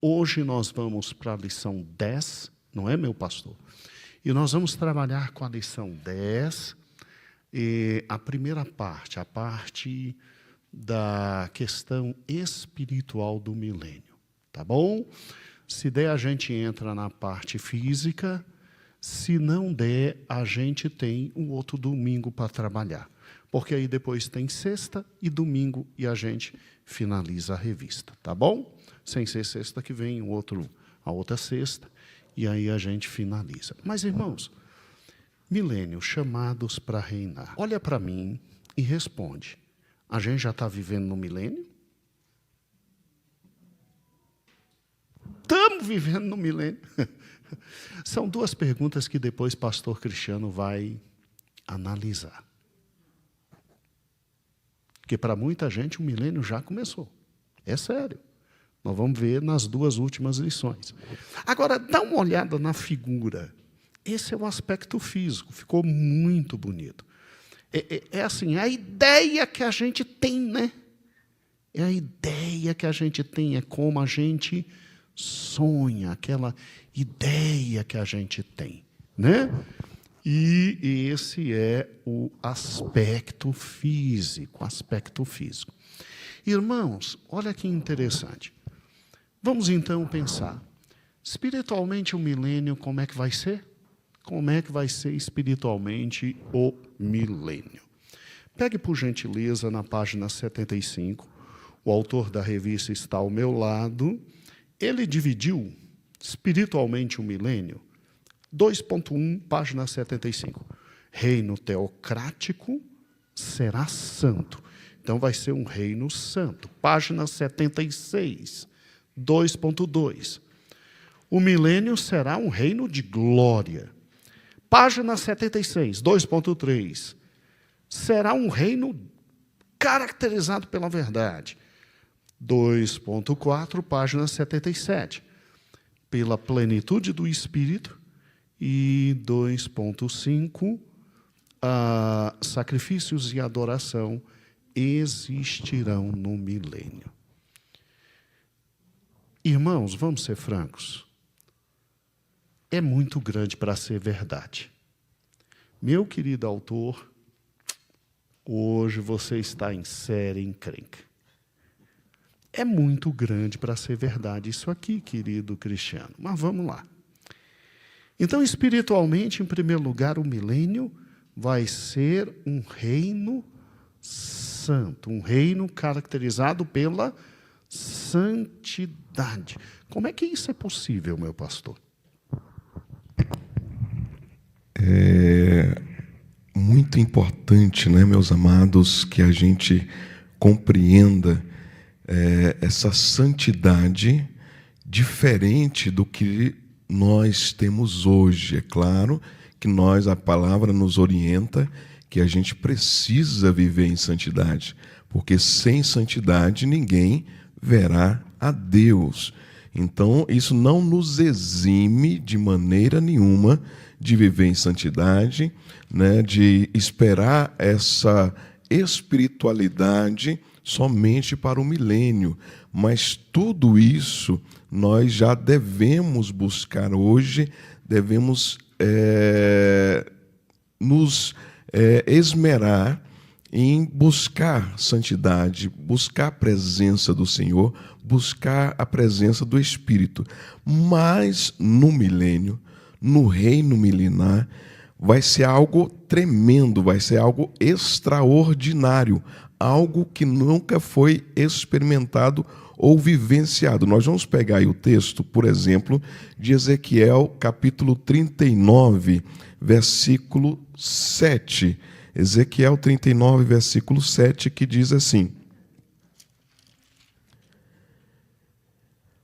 Hoje nós vamos para a lição 10, não é, meu pastor? E nós vamos trabalhar com a lição 10, e a primeira parte, a parte da questão espiritual do milênio, tá bom? Se der, a gente entra na parte física, se não der, a gente tem um outro domingo para trabalhar, porque aí depois tem sexta e domingo e a gente finaliza a revista, tá bom? Sem ser sexta que vem, a outra sexta, e aí a gente finaliza. Mas, irmãos, milênio, chamados para reinar. Olha para mim e responde. A gente já está vivendo no milênio? Estamos vivendo no milênio. São duas perguntas que depois pastor Cristiano vai analisar. Porque para muita gente o milênio já começou. É sério. Nós vamos ver nas duas últimas lições. Agora, dá uma olhada na figura. Esse é o aspecto físico. Ficou muito bonito. É assim, a ideia que a gente tem, né? É a ideia que a gente tem, é como a gente sonha, aquela ideia que a gente tem, né? E esse é o aspecto físico, Irmãos, olha que interessante. Vamos então pensar, espiritualmente o milênio, como é que vai ser? Como é que vai ser espiritualmente o milênio? Pegue, por gentileza, na página 75, o autor da revista está ao meu lado. Ele dividiu espiritualmente o milênio, 2.1, página 75. Reino teocrático será santo. Então, vai ser um reino santo. Página 76, 2.2. O milênio será um reino de glória. Página 76, 2.3. Será um reino caracterizado pela verdade. 2.4, página 77. Pela plenitude do Espírito. E 2.5, sacrifícios e adoração existirão no milênio. Irmãos, vamos ser francos. É muito grande para ser verdade. Meu querido autor, hoje você está em séria encrenca. É muito grande para ser verdade isso aqui, querido Cristiano. Mas vamos lá. Então, espiritualmente, em primeiro lugar, o milênio vai ser um reino santo, um reino caracterizado pela santidade. Como é que isso é possível, meu pastor? É muito importante, né, meus amados, que a gente compreenda essa santidade diferente do que nós temos hoje. É claro que a palavra nos orienta que a gente precisa viver em santidade, porque sem santidade ninguém verá a Deus. Então, isso não nos exime de maneira nenhuma de viver em santidade, né, de esperar essa espiritualidade somente para o milênio. Mas tudo isso nós já devemos buscar hoje, devemos nos esmerar em buscar santidade, buscar a presença do Senhor, buscar a presença do Espírito. Mas no milênio, no reino milenar, vai ser algo tremendo, vai ser algo extraordinário, algo que nunca foi experimentado ou vivenciado. Nós vamos pegar aí o texto, por exemplo, de Ezequiel, capítulo 39, versículo 7. Ezequiel 39, versículo 7, que diz assim: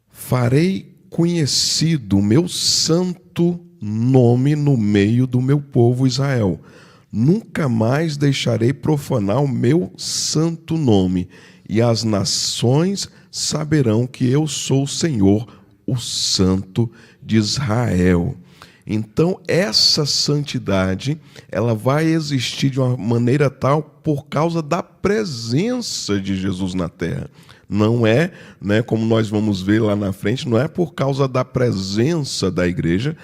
farei conhecido o meu santo nome no meio do meu povo Israel. Nunca mais deixarei profanar o meu santo nome, e as nações saberão que eu sou o Senhor, o Santo de Israel. Então, essa santidade, ela vai existir de uma maneira tal por causa da presença de Jesus na terra. Não é, né, como nós vamos ver lá na frente, não é por causa da presença da igreja,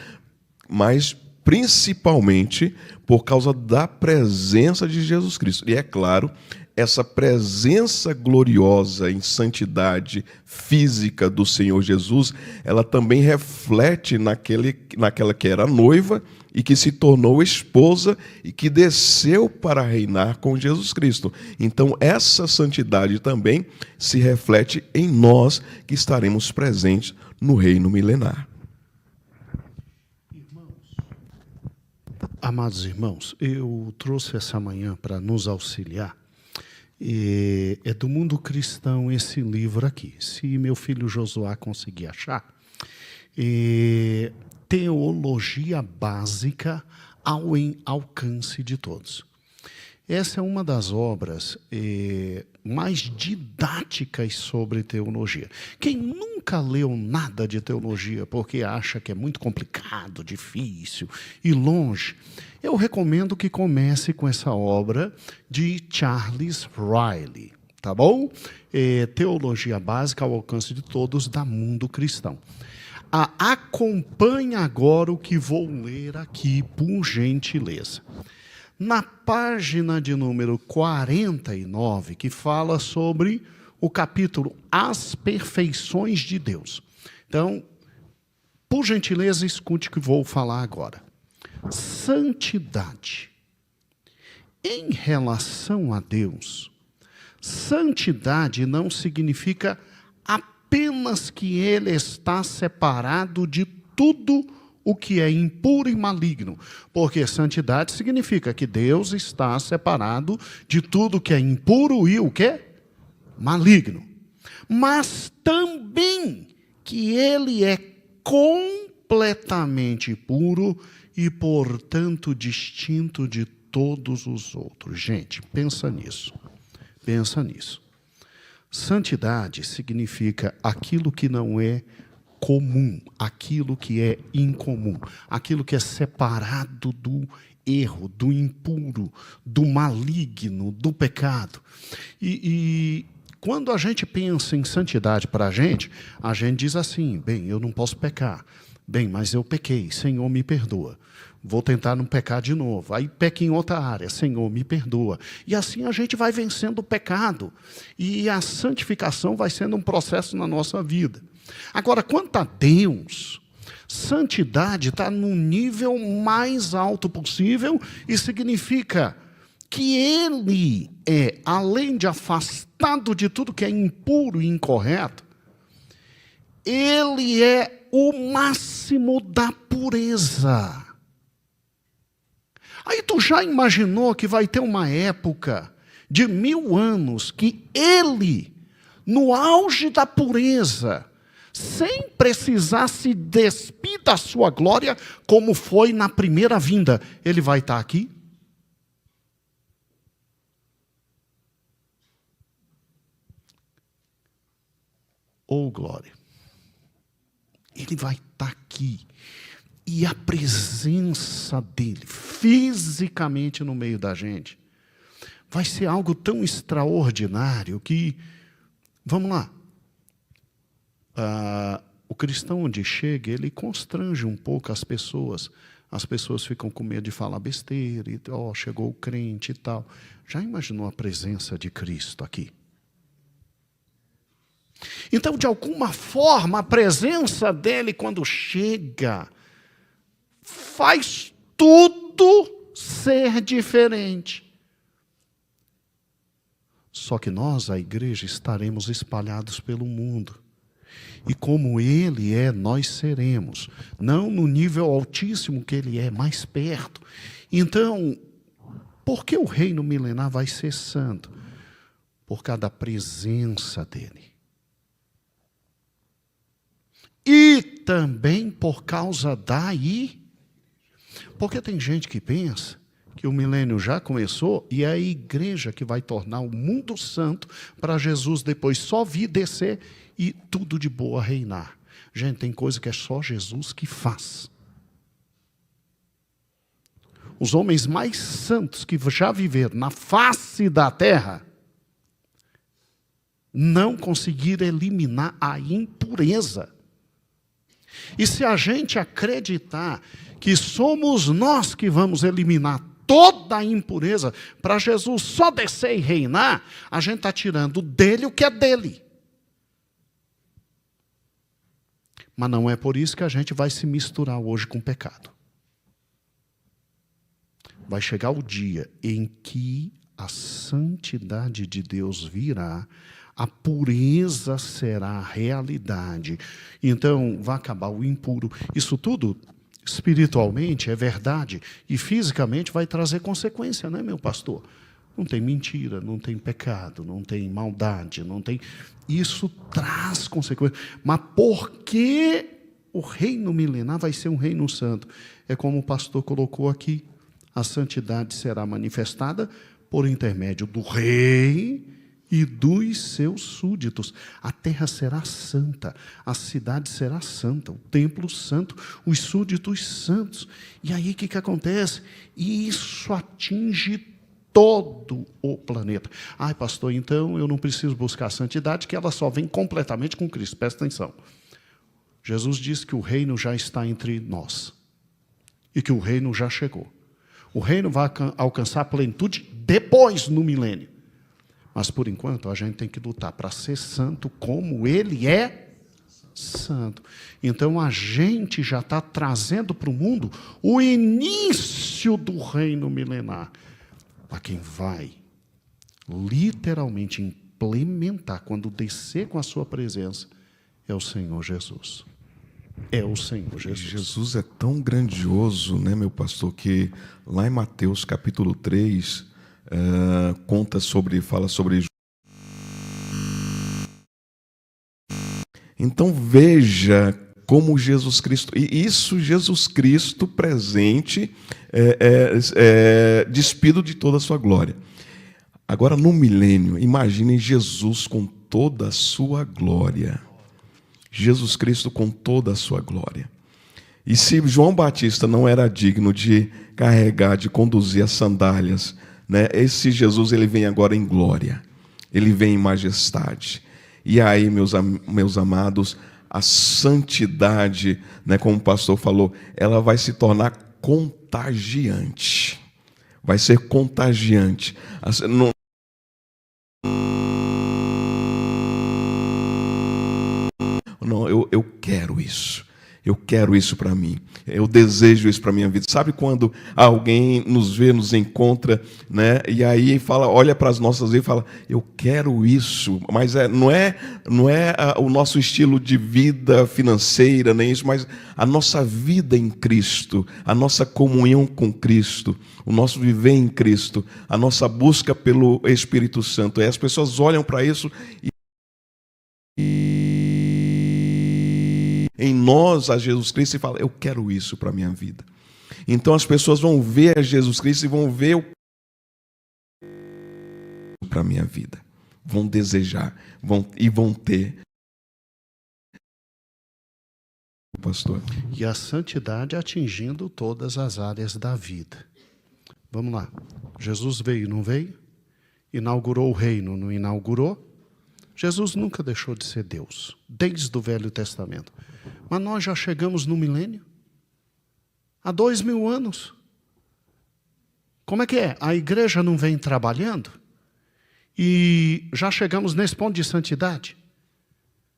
mas principalmente por causa da presença de Jesus Cristo. E é claro, essa presença gloriosa em santidade física do Senhor Jesus, ela também reflete naquela que era noiva e que se tornou esposa e que desceu para reinar com Jesus Cristo. Então, essa santidade também se reflete em nós que estaremos presentes no reino milenar. Amados irmãos, eu trouxe essa manhã para nos auxiliar. É do Mundo Cristão esse livro aqui. Se meu filho Josué conseguir achar, Teologia Básica ao Alcance de Todos. Essa é uma das obras mais didáticas sobre teologia. Quem nunca leu nada de teologia porque acha que é muito complicado, difícil e longe, eu recomendo que comece com essa obra de Charles Riley, tá bom? Teologia Básica ao Alcance de Todos, da Mundo Cristão. Acompanhe agora o que vou ler aqui, por gentileza. Na página de número 49, que fala sobre o capítulo As Perfeições de Deus. Então, por gentileza, escute o que vou falar agora. Santidade. Em relação a Deus, santidade não significa apenas que Ele está separado de tudo o que é impuro e maligno, porque santidade significa que Deus está separado de tudo que é impuro e o que? Maligno. Mas também que Ele é completamente puro e, portanto, distinto de todos os outros. Gente, pensa nisso. Pensa nisso. Santidade significa aquilo que não é comum, aquilo que é incomum, aquilo que é separado do erro, do impuro, do maligno, do pecado. E quando a gente pensa em santidade para a gente diz assim, bem, eu não posso pecar. Bem, mas eu pequei, Senhor, me perdoa. Vou tentar não pecar de novo. Aí peca em outra área, Senhor, me perdoa. E assim a gente vai vencendo o pecado. E a santificação vai sendo um processo na nossa vida. Agora, quanto a Deus, santidade está no nível mais alto possível e significa que Ele é, além de afastado de tudo que é impuro e incorreto, Ele é o máximo da pureza. Aí tu já imaginou que vai ter uma época de 1000 anos que Ele, no auge da pureza, sem precisar se despir da sua glória, como foi na primeira vinda, Ele vai estar aqui? Oh, glória! Ele vai estar aqui. E a presença dele, fisicamente no meio da gente, vai ser algo tão extraordinário que, vamos lá, o cristão onde chega, ele constrange um pouco as pessoas ficam com medo de falar besteira, e, chegou o crente e tal. Já imaginou a presença de Cristo aqui? Então, de alguma forma, a presença dele, quando chega, faz tudo ser diferente. Só que nós, a igreja, estaremos espalhados pelo mundo. E como Ele é, nós seremos. Não no nível altíssimo que Ele é, mais perto. Então, por que o reino milenar vai ser santo? Por causa da presença dEle. E também por causa porque tem gente que pensa que o milênio já começou e é a igreja que vai tornar o mundo santo para Jesus depois só vir descer e tudo de boa reinar. Gente, tem coisa que é só Jesus que faz. os homens mais santos que já viveram na face da terra, não conseguiram eliminar a impureza. E se a gente acreditar que somos nós que vamos eliminar toda a impureza para Jesus só descer e reinar, a gente está tirando dele o que é dele. Mas não é por isso que a gente vai se misturar hoje com o pecado. Vai chegar o dia em que a santidade de Deus virá, a pureza será a realidade. Então, vai acabar o impuro. Isso tudo, espiritualmente, é verdade. E fisicamente vai trazer consequência, né, meu pastor? Não tem mentira, não tem pecado, não tem maldade, não tem... Isso traz consequências. Mas por que o reino milenar vai ser um reino santo? É como o pastor colocou aqui. A santidade será manifestada por intermédio do rei e dos seus súditos. A terra será santa, a cidade será santa, o templo santo, os súditos santos. E aí o que acontece? Isso atinge todo o planeta. Ai, pastor, então eu não preciso buscar a santidade, que ela só vem completamente com Cristo. Presta atenção. Jesus disse que o reino já está entre nós e que o reino já chegou. O reino vai alcançar a plenitude depois, no milênio. Mas, por enquanto, a gente tem que lutar para ser santo como ele é santo. Então, a gente já está trazendo para o mundo o início do reino milenar. Para quem vai literalmente implementar, quando descer com a sua presença, é o Senhor Jesus. É o Senhor Jesus. Jesus é tão grandioso, né, meu pastor, que lá em Mateus capítulo 3, fala sobre... Então veja como Jesus Cristo... E isso Jesus Cristo presente, despido de toda a sua glória. Agora no milênio, imaginem Jesus com toda a sua glória. Jesus Cristo com toda a sua glória. E se João Batista não era digno de carregar, de conduzir as sandálias, né, esse Jesus ele vem agora em glória, ele vem em majestade. E aí, meus amados, a santidade, né, como o pastor falou, ela vai se tornar contagiante. Vai ser contagiante. Não, eu quero isso. Eu quero isso para mim. Eu desejo isso para a minha vida. Sabe quando alguém nos vê, nos encontra, né? E aí fala, olha para as nossas vidas e fala, eu quero isso. Mas não é o nosso estilo de vida financeira, nem isso, mas a nossa vida em Cristo, a nossa comunhão com Cristo, o nosso viver em Cristo, a nossa busca pelo Espírito Santo. E as pessoas olham para isso em nós a Jesus Cristo e fala, eu quero isso para a minha vida. Então as pessoas vão ver a Jesus Cristo e vão ver para a minha vida. Vão desejar, vão ter. Pastor. E a santidade atingindo todas as áreas da vida. Vamos lá. Jesus veio, não veio? Inaugurou o reino, não inaugurou? Jesus nunca deixou de ser Deus, desde o Velho Testamento. Mas nós já chegamos no milênio? Há 2000 anos. Como é que é? A igreja não vem trabalhando? E já chegamos nesse ponto de santidade?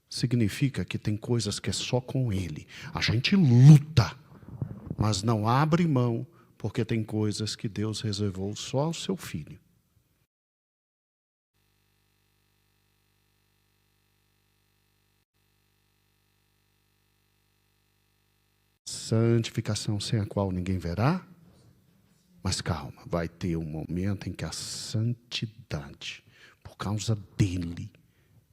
Significa que tem coisas que é só com Ele. A gente luta, mas não abre mão, porque tem coisas que Deus reservou só ao seu Filho. Santificação sem a qual ninguém verá. Mas calma, vai ter um momento em que a santidade, por causa dele,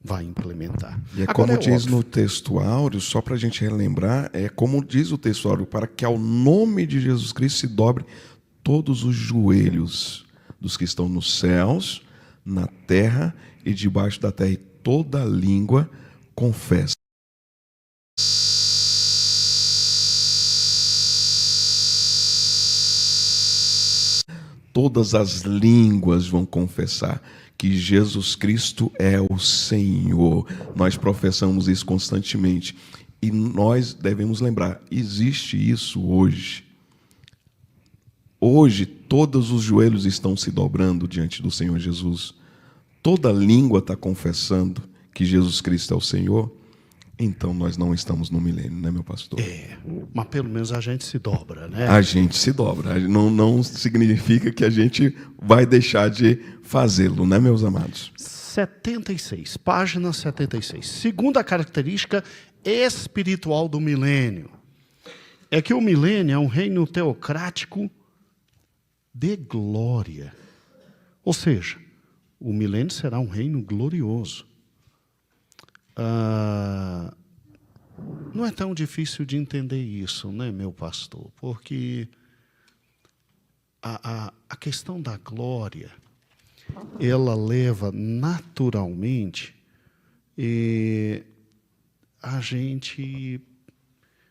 vai implementar. E como diz no texto áureo, só para a gente relembrar, é como diz o texto áureo, para que ao nome de Jesus Cristo se dobre todos os joelhos dos que estão nos céus, na terra e debaixo da terra, e toda língua confessa. todas as línguas vão confessar que Jesus Cristo é o Senhor. Nós professamos isso constantemente. E nós devemos lembrar, existe isso hoje. Hoje, todos os joelhos estão se dobrando diante do Senhor Jesus. Toda língua está confessando que Jesus Cristo é o Senhor. Então, nós não estamos no milênio, né, meu pastor? Mas pelo menos a gente se dobra, né? A gente se dobra. Não significa que a gente vai deixar de fazê-lo, né, meus amados? 76, página 76. Segunda característica espiritual do milênio é que o milênio é um reino teocrático de glória. Ou seja, o milênio será um reino glorioso. Não é tão difícil de entender isso, né, meu pastor? Porque a questão da glória, ela leva naturalmente a gente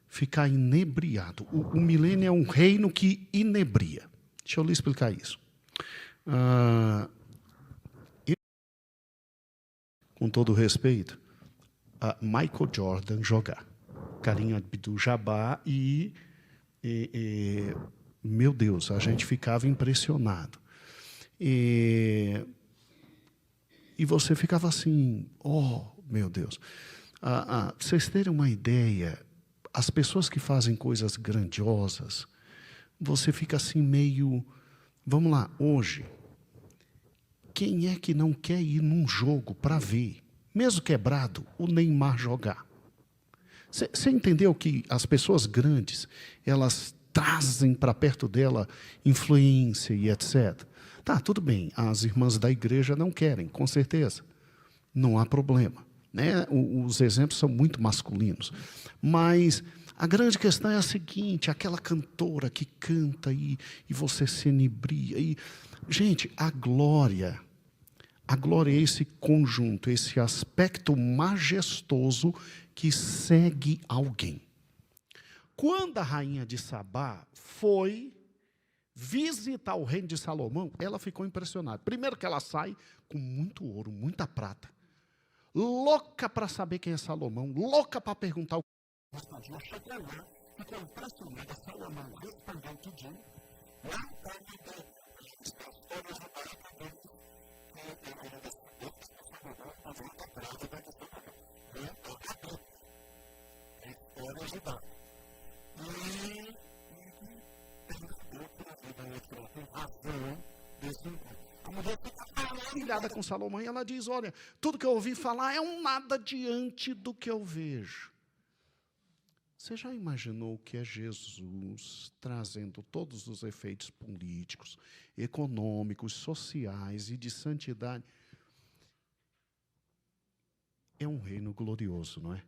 ficar inebriado. O milênio é um reino que inebria. Deixa eu lhe explicar isso. Com todo respeito, Michael Jordan jogar. Kareem Abdul-Jabbar meu Deus, a gente ficava impressionado. E você ficava assim, oh, meu Deus. Para vocês terem uma ideia, as pessoas que fazem coisas grandiosas, você fica assim meio... Vamos lá, hoje, quem é que não quer ir num jogo para ver, mesmo quebrado, o Neymar jogar? Você entendeu que as pessoas grandes, elas trazem para perto dela influência e etc. Tá, tudo bem, as irmãs da igreja não querem, com certeza. Não há problema, né? Os exemplos são muito masculinos. Mas a grande questão é a seguinte, aquela cantora que canta e você se inebria. Gente, a glória é esse conjunto, esse aspecto majestoso que segue alguém. Quando a rainha de Sabá foi visitar o reino de Salomão, ela ficou impressionada. Primeiro que ela sai com muito ouro, muita prata, louca para saber quem é Salomão, louca para perguntar o que chegou lá, ficou impressionada. Salomão respondeu tudinho. Lá a mulher fica maravilhada com Salomão e ela diz, olha, tudo que eu ouvi falar é um nada diante do que eu vejo. Você já imaginou que é Jesus trazendo todos os efeitos políticos, econômicos, sociais e de santidade? É um reino glorioso, não é?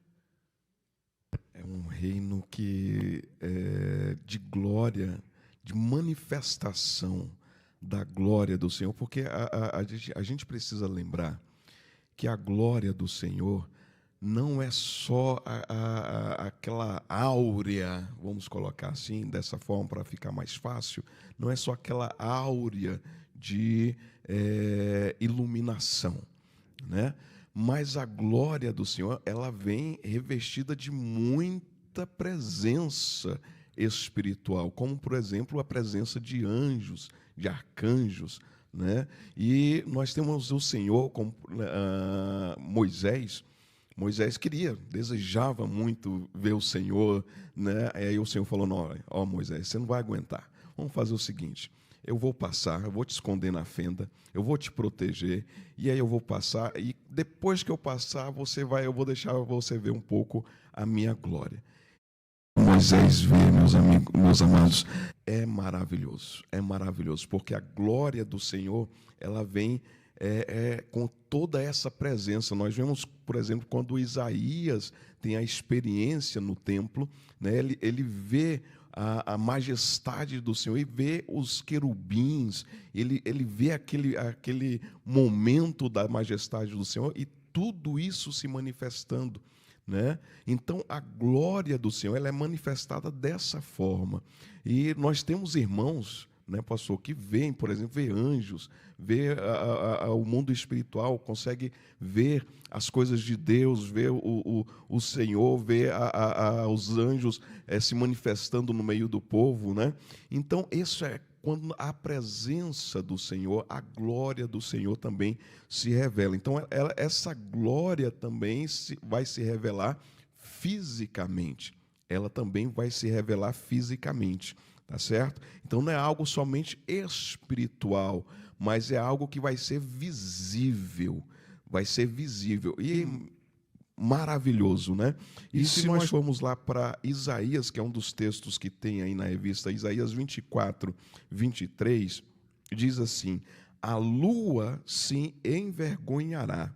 É um reino que é de glória, de manifestação da glória do Senhor, porque a gente precisa lembrar que a glória do Senhor não é só aquela áurea, vamos colocar assim, dessa forma para ficar mais fácil, não é só aquela áurea de iluminação, né? Mas a glória do Senhor, ela vem revestida de muita presença espiritual, como, por exemplo, a presença de anjos, de arcanjos, né? E nós temos o Senhor, como Moisés desejava muito ver o Senhor, né? Aí o Senhor falou, não, ó Moisés, você não vai aguentar. Vamos fazer o seguinte, eu vou passar, eu vou te esconder na fenda, eu vou te proteger, e aí eu vou passar, e depois que eu passar, eu vou deixar você ver um pouco a minha glória. Moisés vê, meus amados, é maravilhoso, porque a glória do Senhor, ela vem com toda essa presença. Nós vemos, por exemplo, quando Isaías tem a experiência no templo, né, ele vê a majestade do Senhor e vê os querubins, ele vê aquele momento da majestade do Senhor e tudo isso se manifestando, né? Então, a glória do Senhor ela é manifestada dessa forma. E nós temos irmãos, né, pastor, que veem, por exemplo, vê anjos, vê o mundo espiritual, consegue ver as coisas de Deus, ver o Senhor, ver os anjos se manifestando no meio do povo, né? Então, isso é quando a presença do Senhor, a glória do Senhor também se revela. Então, essa glória também vai se revelar fisicamente. Ela também vai se revelar fisicamente, tá certo? Então não é algo somente espiritual, mas é algo que vai ser visível, e maravilhoso, né? E se nós formos lá para Isaías, que é um dos textos que tem aí na revista, Isaías 24, 23, diz assim: a lua se envergonhará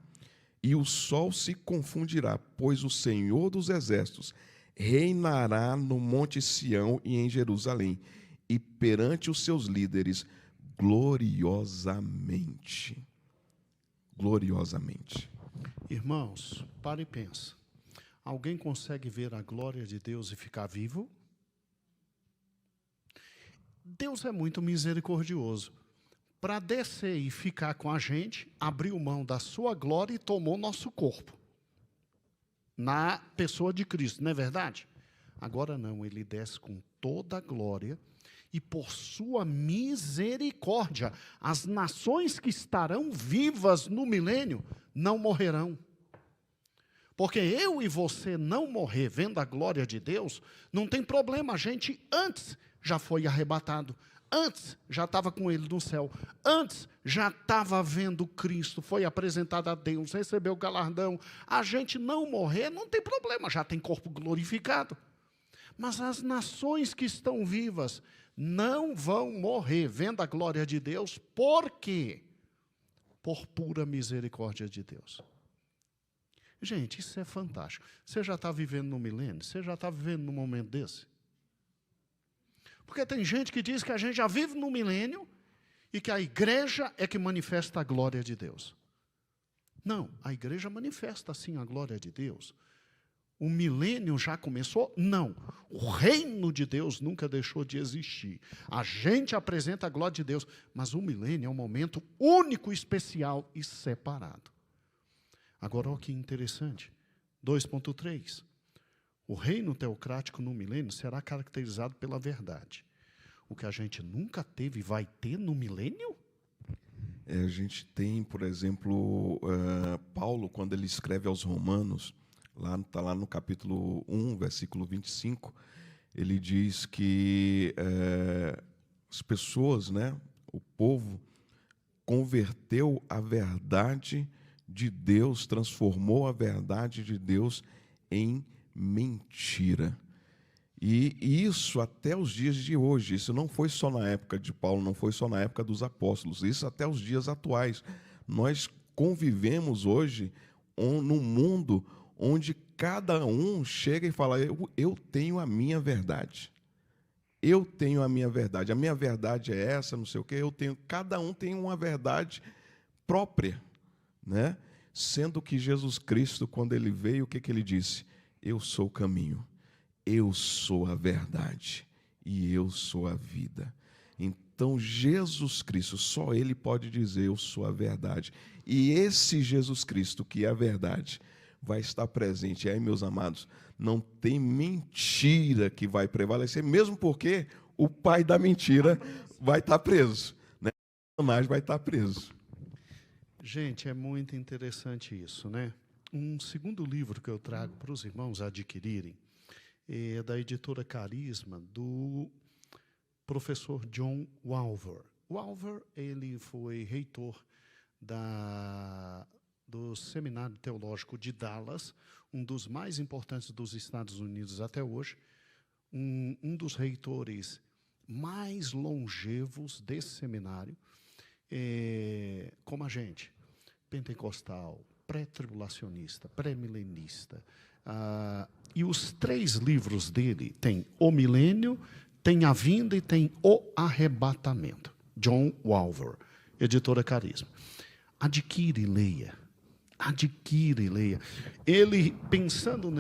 e o sol se confundirá, pois o Senhor dos exércitos reinará no monte Sião e em Jerusalém, e perante os seus líderes, gloriosamente. Gloriosamente. Irmãos, para e pensa. Alguém consegue ver a glória de Deus e ficar vivo? Deus é muito misericordioso. Para descer e ficar com a gente, abriu mão da sua glória e tomou nosso corpo. Na pessoa de Cristo, não é verdade? Agora não, ele desce com toda a glória e por sua misericórdia, as nações que estarão vivas no milênio não morrerão. Porque eu e você não morrer vendo a glória de Deus, não tem problema, a gente antes já foi arrebatado. Antes já estava com ele no céu. Antes já estava vendo Cristo. Foi apresentado a Deus, recebeu o galardão. A gente não morrer, não tem problema, já tem corpo glorificado. Mas as nações que estão vivas não vão morrer vendo a glória de Deus. Por quê? Por pura misericórdia de Deus. Gente, isso é fantástico. Você já está vivendo no milênio? Você já está vivendo num momento desse? Porque tem gente que diz que a gente já vive no milênio e que a igreja é que manifesta a glória de Deus. Não, a igreja manifesta sim a glória de Deus. O milênio já começou? Não. O reino de Deus nunca deixou de existir. A gente apresenta a glória de Deus, mas o milênio é um momento único, especial e separado. Agora, olha que interessante. 2.3. O reino teocrático no milênio será caracterizado pela verdade. O que a gente nunca teve vai ter no milênio? A gente tem, por exemplo, Paulo, quando ele escreve aos Romanos, está lá no capítulo 1, versículo 25, ele diz que as pessoas, né, o povo, converteu a verdade de Deus, transformou a verdade de Deus em mentira. E isso até os dias de hoje, isso não foi só na época de Paulo, não foi só na época dos apóstolos, isso até os dias atuais. Nós convivemos hoje num mundo onde cada um chega e fala: eu tenho a minha verdade. Eu tenho a minha verdade é essa, não sei o quê, cada um tem uma verdade própria, né? Sendo que Jesus Cristo, quando ele veio, o que ele disse? Eu sou o caminho, eu sou a verdade e eu sou a vida. Então, Jesus Cristo, só ele pode dizer: eu sou a verdade. E esse Jesus Cristo, que é a verdade, vai estar presente. E aí, meus amados, não tem mentira que vai prevalecer, mesmo porque o pai da mentira vai estar preso, né? O personagem vai estar preso. Gente, é muito interessante isso, né? Um segundo livro que eu trago para os irmãos adquirirem é da editora Carisma, do professor John Walvoord. Walvoord, ele foi reitor do Seminário Teológico de Dallas, um dos mais importantes dos Estados Unidos até hoje, um dos reitores mais longevos desse seminário, como a gente, pentecostal, pré-tribulacionista, pré-milenista. E os 3 livros dele tem O Milênio, tem A Vinda e tem O Arrebatamento. John Walvoord, editora Carisma. Adquire e leia. Adquire e leia. Ele, pensando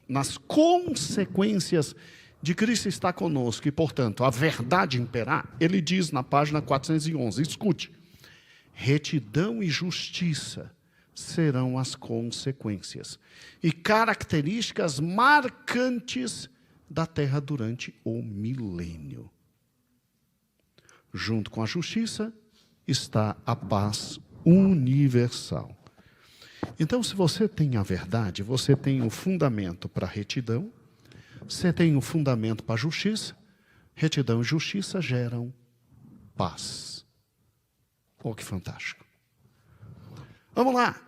nas consequências de Cristo está conosco e, portanto, a verdade imperar, ele diz na página 411, escute, retidão e justiça serão as consequências e características marcantes da terra durante o milênio. Junto com a justiça está a paz universal. Então, se você tem a verdade, você tem o fundamento para a retidão, você tem o fundamento para a justiça, retidão e justiça geram paz. Oh, que fantástico. Vamos lá.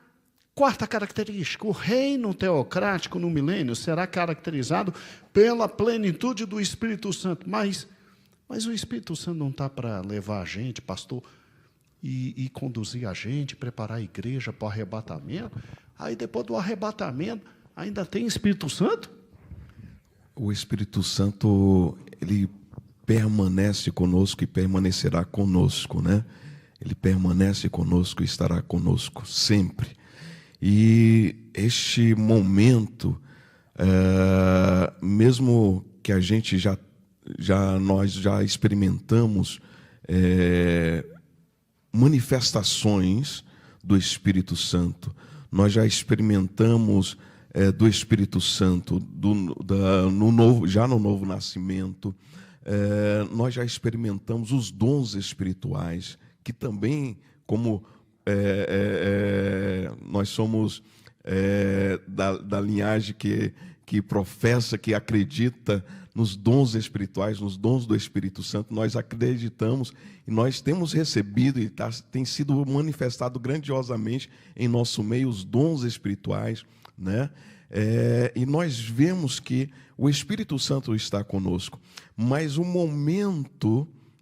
Quarta característica, o reino teocrático no milênio será caracterizado pela plenitude do Espírito Santo. Mas o Espírito Santo não está para levar a gente, pastor, e conduzir a gente, preparar a igreja para o arrebatamento. Aí depois do arrebatamento, ainda tem Espírito Santo? O Espírito Santo, ele permanece conosco e permanecerá conosco, né? Ele permanece conosco e estará conosco sempre. E este momento, mesmo que a gente nós já experimentamos manifestações do Espírito Santo, nós já experimentamos do Espírito Santo no novo nascimento, nós já experimentamos os dons espirituais, que também, como nós somos da linhagem que professa, que acredita nos dons espirituais, nos dons do Espírito Santo, nós acreditamos e nós temos recebido e tem sido manifestado grandiosamente em nosso meio os dons espirituais, né? E nós vemos que o Espírito Santo está conosco, mas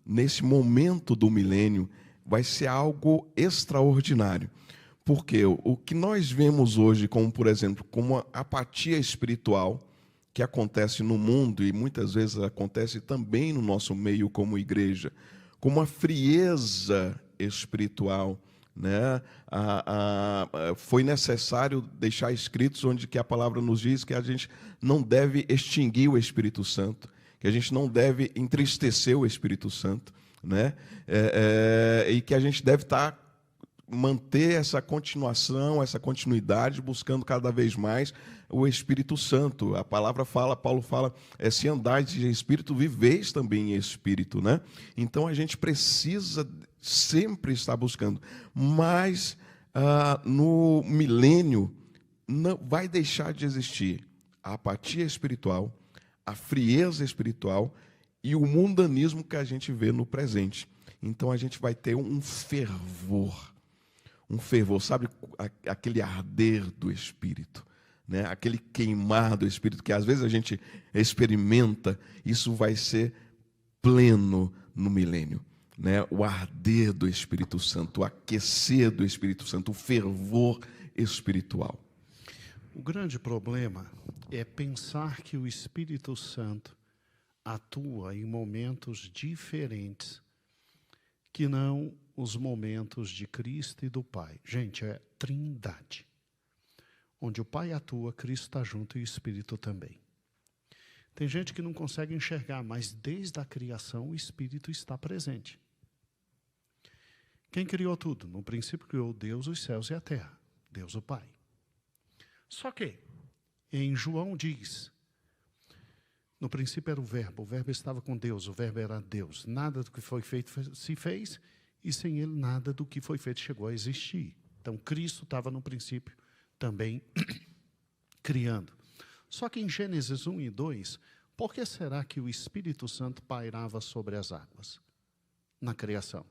nesse momento do milênio, vai ser algo extraordinário. Porque o que nós vemos hoje, como, por exemplo, como a apatia espiritual que acontece no mundo e muitas vezes acontece também no nosso meio como igreja, como a frieza espiritual, né? Foi necessário deixar escritos onde que a palavra nos diz que a gente não deve extinguir o Espírito Santo, que a gente não deve entristecer o Espírito Santo, né? E que a gente deve manter essa continuação, essa continuidade, buscando cada vez mais o Espírito Santo. A palavra fala, Paulo fala, se andais em Espírito, viveis também em Espírito, né? Então a gente precisa sempre estar buscando, mas no milênio não vai deixar de existir a apatia espiritual, a frieza espiritual e o mundanismo que a gente vê no presente. Então a gente vai ter um fervor, sabe, aquele arder do Espírito, né? Aquele queimar do Espírito que às vezes a gente experimenta, isso vai ser pleno no milênio, né? O arder do Espírito Santo, o aquecer do Espírito Santo, o fervor espiritual. O grande problema é pensar que o Espírito Santo atua em momentos diferentes que não os momentos de Cristo e do Pai. Gente, é trindade. Onde o Pai atua, Cristo está junto e o Espírito também. Tem gente que não consegue enxergar, mas desde a criação o Espírito está presente. Quem criou tudo? No princípio criou Deus, os céus e a terra. Deus o Pai. Só que, em João diz, no princípio era o Verbo estava com Deus, o Verbo era Deus. Nada do que foi feito se fez, e sem ele nada do que foi feito chegou a existir. Então, Cristo estava no princípio também criando. Só que em Gênesis 1 e 2, por que será que o Espírito Santo pairava sobre as águas na criação?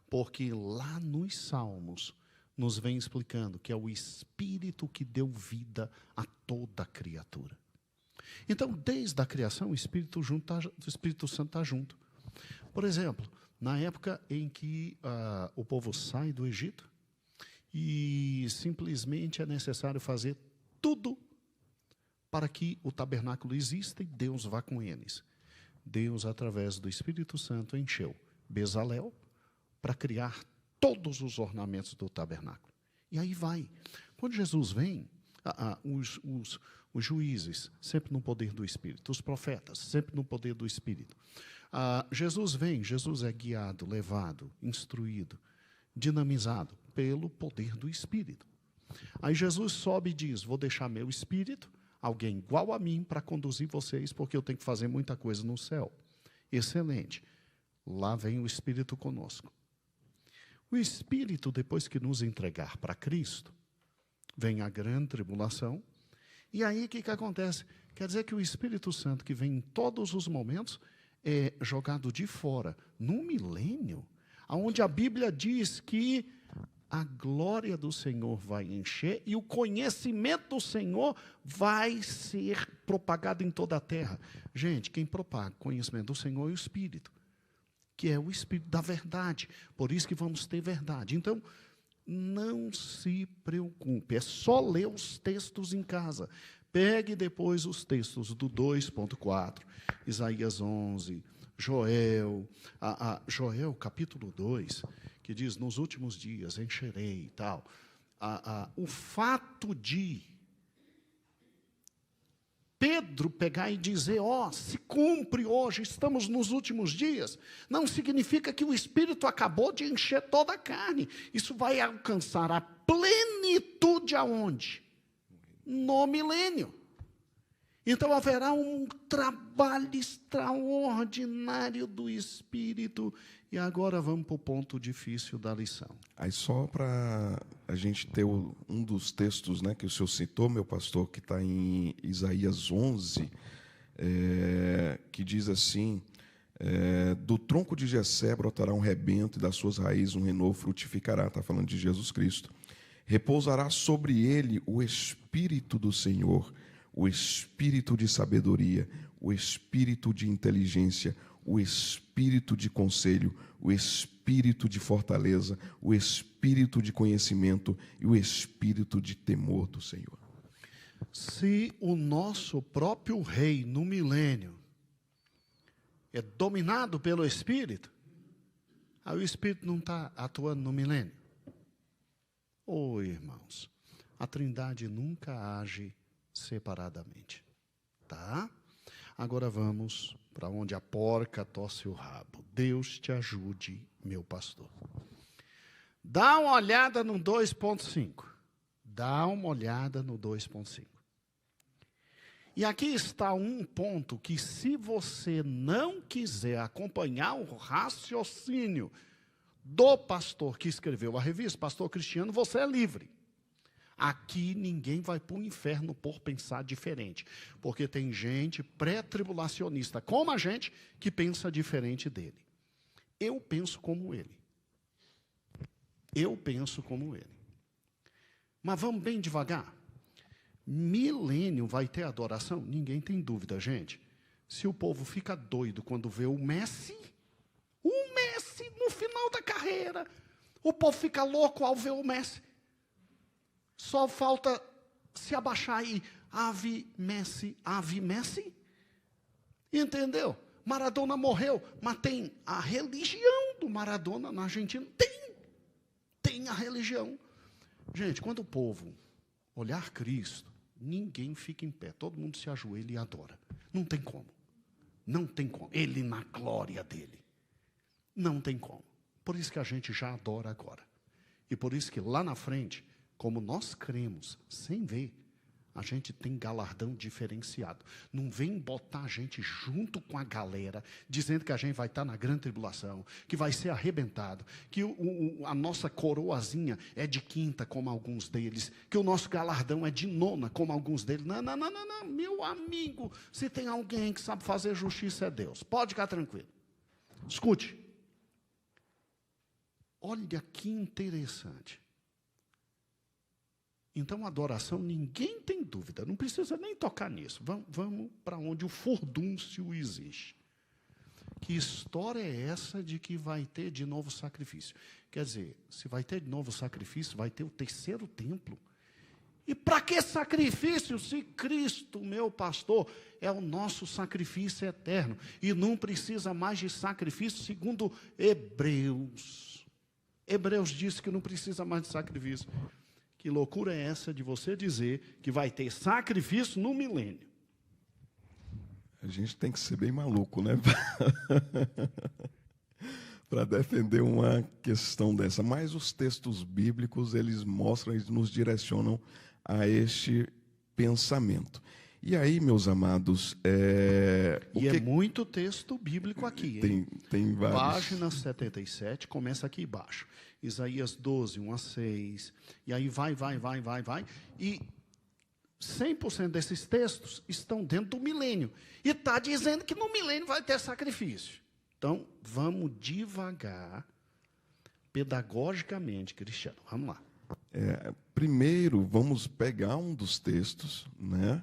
Porque lá nos Salmos nos vem explicando que é o Espírito que deu vida a toda a criatura. Então, desde a criação, o Espírito Santo está junto. Por exemplo, na época em que o povo sai do Egito e simplesmente é necessário fazer tudo para que o tabernáculo exista e Deus vá com eles. Deus, através do Espírito Santo, encheu Bezalel para criar todos os ornamentos do tabernáculo. E aí vai. Quando Jesus vem, os juízes, sempre no poder do Espírito. Os profetas, sempre no poder do Espírito. Jesus vem, Jesus é guiado, levado, instruído, dinamizado pelo poder do Espírito. Aí Jesus sobe e diz, vou deixar meu Espírito, alguém igual a mim, para conduzir vocês, porque eu tenho que fazer muita coisa no céu. Excelente. Lá vem o Espírito conosco. O Espírito, depois que nos entregar para Cristo, vem a grande tribulação. E aí o que acontece? Quer dizer que o Espírito Santo, que vem em todos os momentos, é jogado de fora, no milênio, onde a Bíblia diz que a glória do Senhor vai encher e o conhecimento do Senhor vai ser propagado em toda a terra. Gente, quem propaga o conhecimento do Senhor é o Espírito, que é o Espírito da verdade. Por isso que vamos ter verdade. Então, não se preocupe, é só ler os textos em casa. Pegue depois os textos do 2.4, Isaías 11, Joel, Joel capítulo 2, que diz, nos últimos dias encherei e tal. O fato de Pedro pegar e dizer, se cumpre hoje, estamos nos últimos dias, não significa que o Espírito acabou de encher toda a carne. Isso vai alcançar a plenitude aonde? No milênio. Então haverá um trabalho extraordinário do Espírito. E agora vamos para o ponto difícil da lição. Aí só para a gente ter um dos textos, né, que o senhor citou, meu pastor, que está em Isaías 11, que diz assim, do tronco de Jessé brotará um rebento e das suas raízes um renovo frutificará. Está falando de Jesus Cristo. Repousará sobre ele o Espírito do Senhor, o espírito de sabedoria, o espírito de inteligência, o espírito de conselho, o espírito de fortaleza, o espírito de conhecimento e o espírito de temor do Senhor. Se o nosso próprio rei no milênio é dominado pelo Espírito, aí o Espírito não está atuando no milênio. Irmãos, a Trindade nunca age separadamente, tá? Agora vamos para onde a porca torce o rabo. Deus te ajude, meu pastor. Dá uma olhada no 2.5. Dá uma olhada no 2.5. E aqui está um ponto que, se você não quiser acompanhar o raciocínio do pastor que escreveu a revista, pastor Cristiano, você é livre. Aqui ninguém vai para o inferno por pensar diferente, porque tem gente pré-tribulacionista como a gente que pensa diferente dele. Eu penso como ele. Eu penso como ele. Mas vamos bem devagar. Milênio vai ter adoração? Ninguém tem dúvida, gente. Se o povo fica doido quando vê o Messi no final da carreira, o povo fica louco ao ver o Messi. Só falta se abaixar aí, Ave Messi. Entendeu? Maradona morreu, mas tem a religião do Maradona na Argentina. Tem a religião. Gente, quando o povo olhar Cristo, ninguém fica em pé. Todo mundo se ajoelha e adora. Não tem como. Não tem como. Ele na glória dele. Não tem como. Por isso que a gente já adora agora. E por isso que lá na frente, como nós cremos, sem ver, a gente tem galardão diferenciado. Não vem botar a gente junto com a galera, dizendo que a gente vai estar na grande tribulação, que vai ser arrebentado, que a nossa coroazinha é de quinta, como alguns deles, que o nosso galardão é de nona, como alguns deles. Não, meu amigo, se tem alguém que sabe fazer justiça é Deus. Pode ficar tranquilo. Escute. Olha que interessante. Então, a adoração, ninguém tem dúvida, não precisa nem tocar nisso. Vamos para onde o furdúncio existe. Que história é essa de que vai ter de novo sacrifício? Quer dizer, se vai ter de novo sacrifício, vai ter o terceiro templo. E para que sacrifício se Cristo, meu pastor, é o nosso sacrifício eterno? E não precisa mais de sacrifício, segundo Hebreus. Hebreus diz que não precisa mais de sacrifício. Que loucura é essa de você dizer que vai ter sacrifício no milênio? A gente tem que ser bem maluco, né? Para defender uma questão dessa. Mas os textos bíblicos, eles mostram, eles nos direcionam a este pensamento. E aí, meus amados, É muito texto bíblico aqui, hein? Tem vários. Página 77, começa aqui embaixo. Isaías 12, 1 a 6. E aí vai. E 100% desses textos estão dentro do milênio. E está dizendo que no milênio vai ter sacrifício. Então, vamos devagar, pedagogicamente, Cristiano. Vamos lá. Primeiro, vamos pegar um dos textos, né?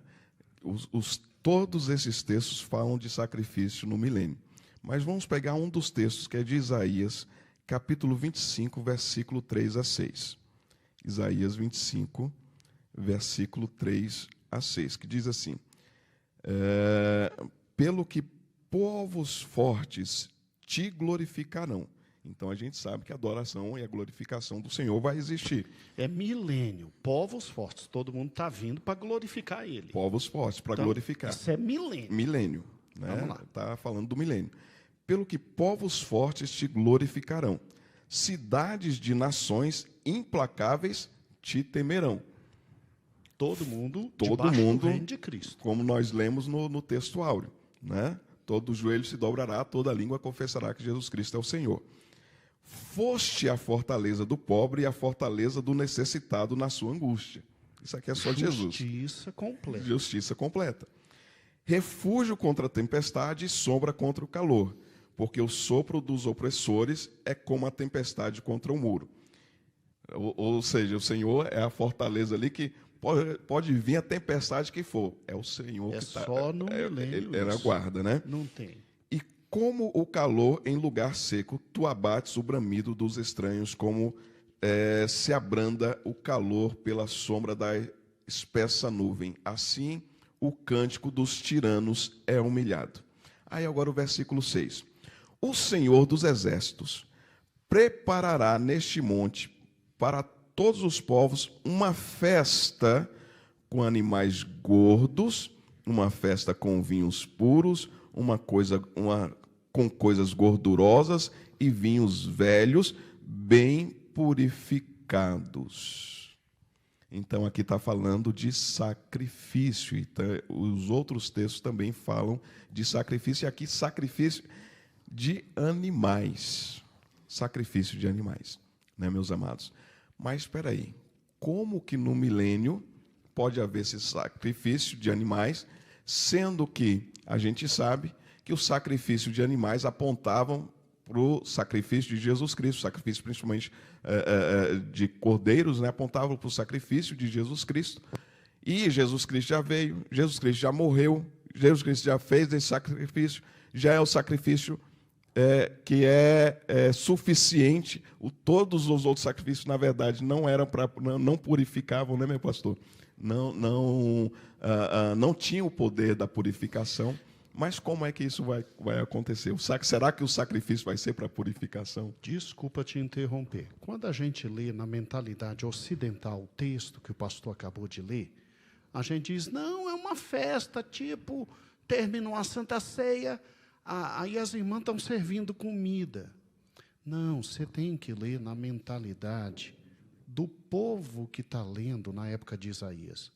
Todos esses textos falam de sacrifício no milênio. Mas vamos pegar um dos textos, que é de Isaías, capítulo 25, versículo 3 a 6. Isaías 25, versículo 3 a 6, que diz assim: pelo que povos fortes te glorificarão. Então a gente sabe que a adoração e a glorificação do Senhor vai existir. É milênio, povos fortes. Todo mundo está vindo para glorificar Ele. Povos fortes, para Então, glorificar. Isso é milênio. Milênio. Né? Vamos lá. Está falando do milênio. Pelo que povos fortes te glorificarão. Cidades de nações implacáveis te temerão. Todo mundo Todo debaixo mundo, do reino de Cristo. como nós lemos no texto áureo, né? Todo joelho se dobrará, toda língua confessará que Jesus Cristo é o Senhor. Foste a fortaleza do pobre e a fortaleza do necessitado na sua angústia. Isso aqui é só Jesus. Justiça completa. Justiça completa. Refúgio contra a tempestade e sombra contra o calor, porque o sopro dos opressores é como a tempestade contra o muro. Ou seja, o Senhor é a fortaleza ali que pode vir a tempestade que for. É o Senhor que está. Só no milênio. Ele aguarda, né? Não tem. E como o calor em lugar seco, tu abates o bramido dos estranhos, como se abranda o calor pela sombra da espessa nuvem. Assim, o cântico dos tiranos é humilhado. Aí agora o versículo 6. O Senhor dos exércitos preparará neste monte para todos os povos uma festa com animais gordos, uma festa com vinhos puros, com coisas gordurosas e vinhos velhos, bem purificados. Então aqui está falando de sacrifício. Então, os outros textos também falam de sacrifício, e aqui sacrifício de animais. Sacrifício de animais, né, meus amados? Mas espera aí, como que no milênio pode haver esse sacrifício de animais, sendo que a gente sabe que o sacrifício de animais apontavam para o sacrifício de Jesus Cristo, sacrifício principalmente de cordeiros, né, apontavam para o sacrifício de Jesus Cristo. E Jesus Cristo já veio, Jesus Cristo já morreu, Jesus Cristo já fez esse sacrifício, já é o sacrifício que é suficiente. Todos os outros sacrifícios, na verdade, não purificavam, né, meu pastor? Não tinha o poder da purificação. Mas como é que isso vai acontecer? Será que o sacrifício vai ser para purificação? Desculpa te interromper. Quando a gente lê na mentalidade ocidental o texto que o pastor acabou de ler, a gente diz, não, é uma festa, tipo, terminou a Santa Ceia, aí as irmãs estão servindo comida. Não, você tem que ler na mentalidade do povo que está lendo na época de Isaías.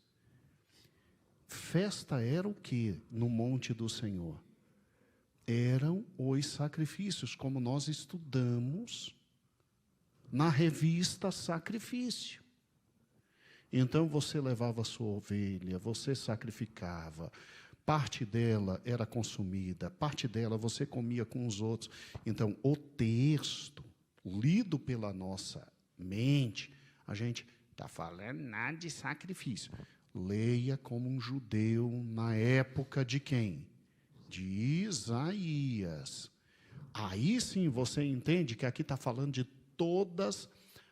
Festa era o quê no monte do Senhor? Eram os sacrifícios, como nós estudamos na revista Sacrifício. Então você levava a sua ovelha, você sacrificava, parte dela era consumida, parte dela você comia com os outros. Então o texto, lido pela nossa mente, a gente está falando nada de sacrifício. Leia como um judeu na época de quem? De Isaías. Aí sim você entende que aqui está falando de todas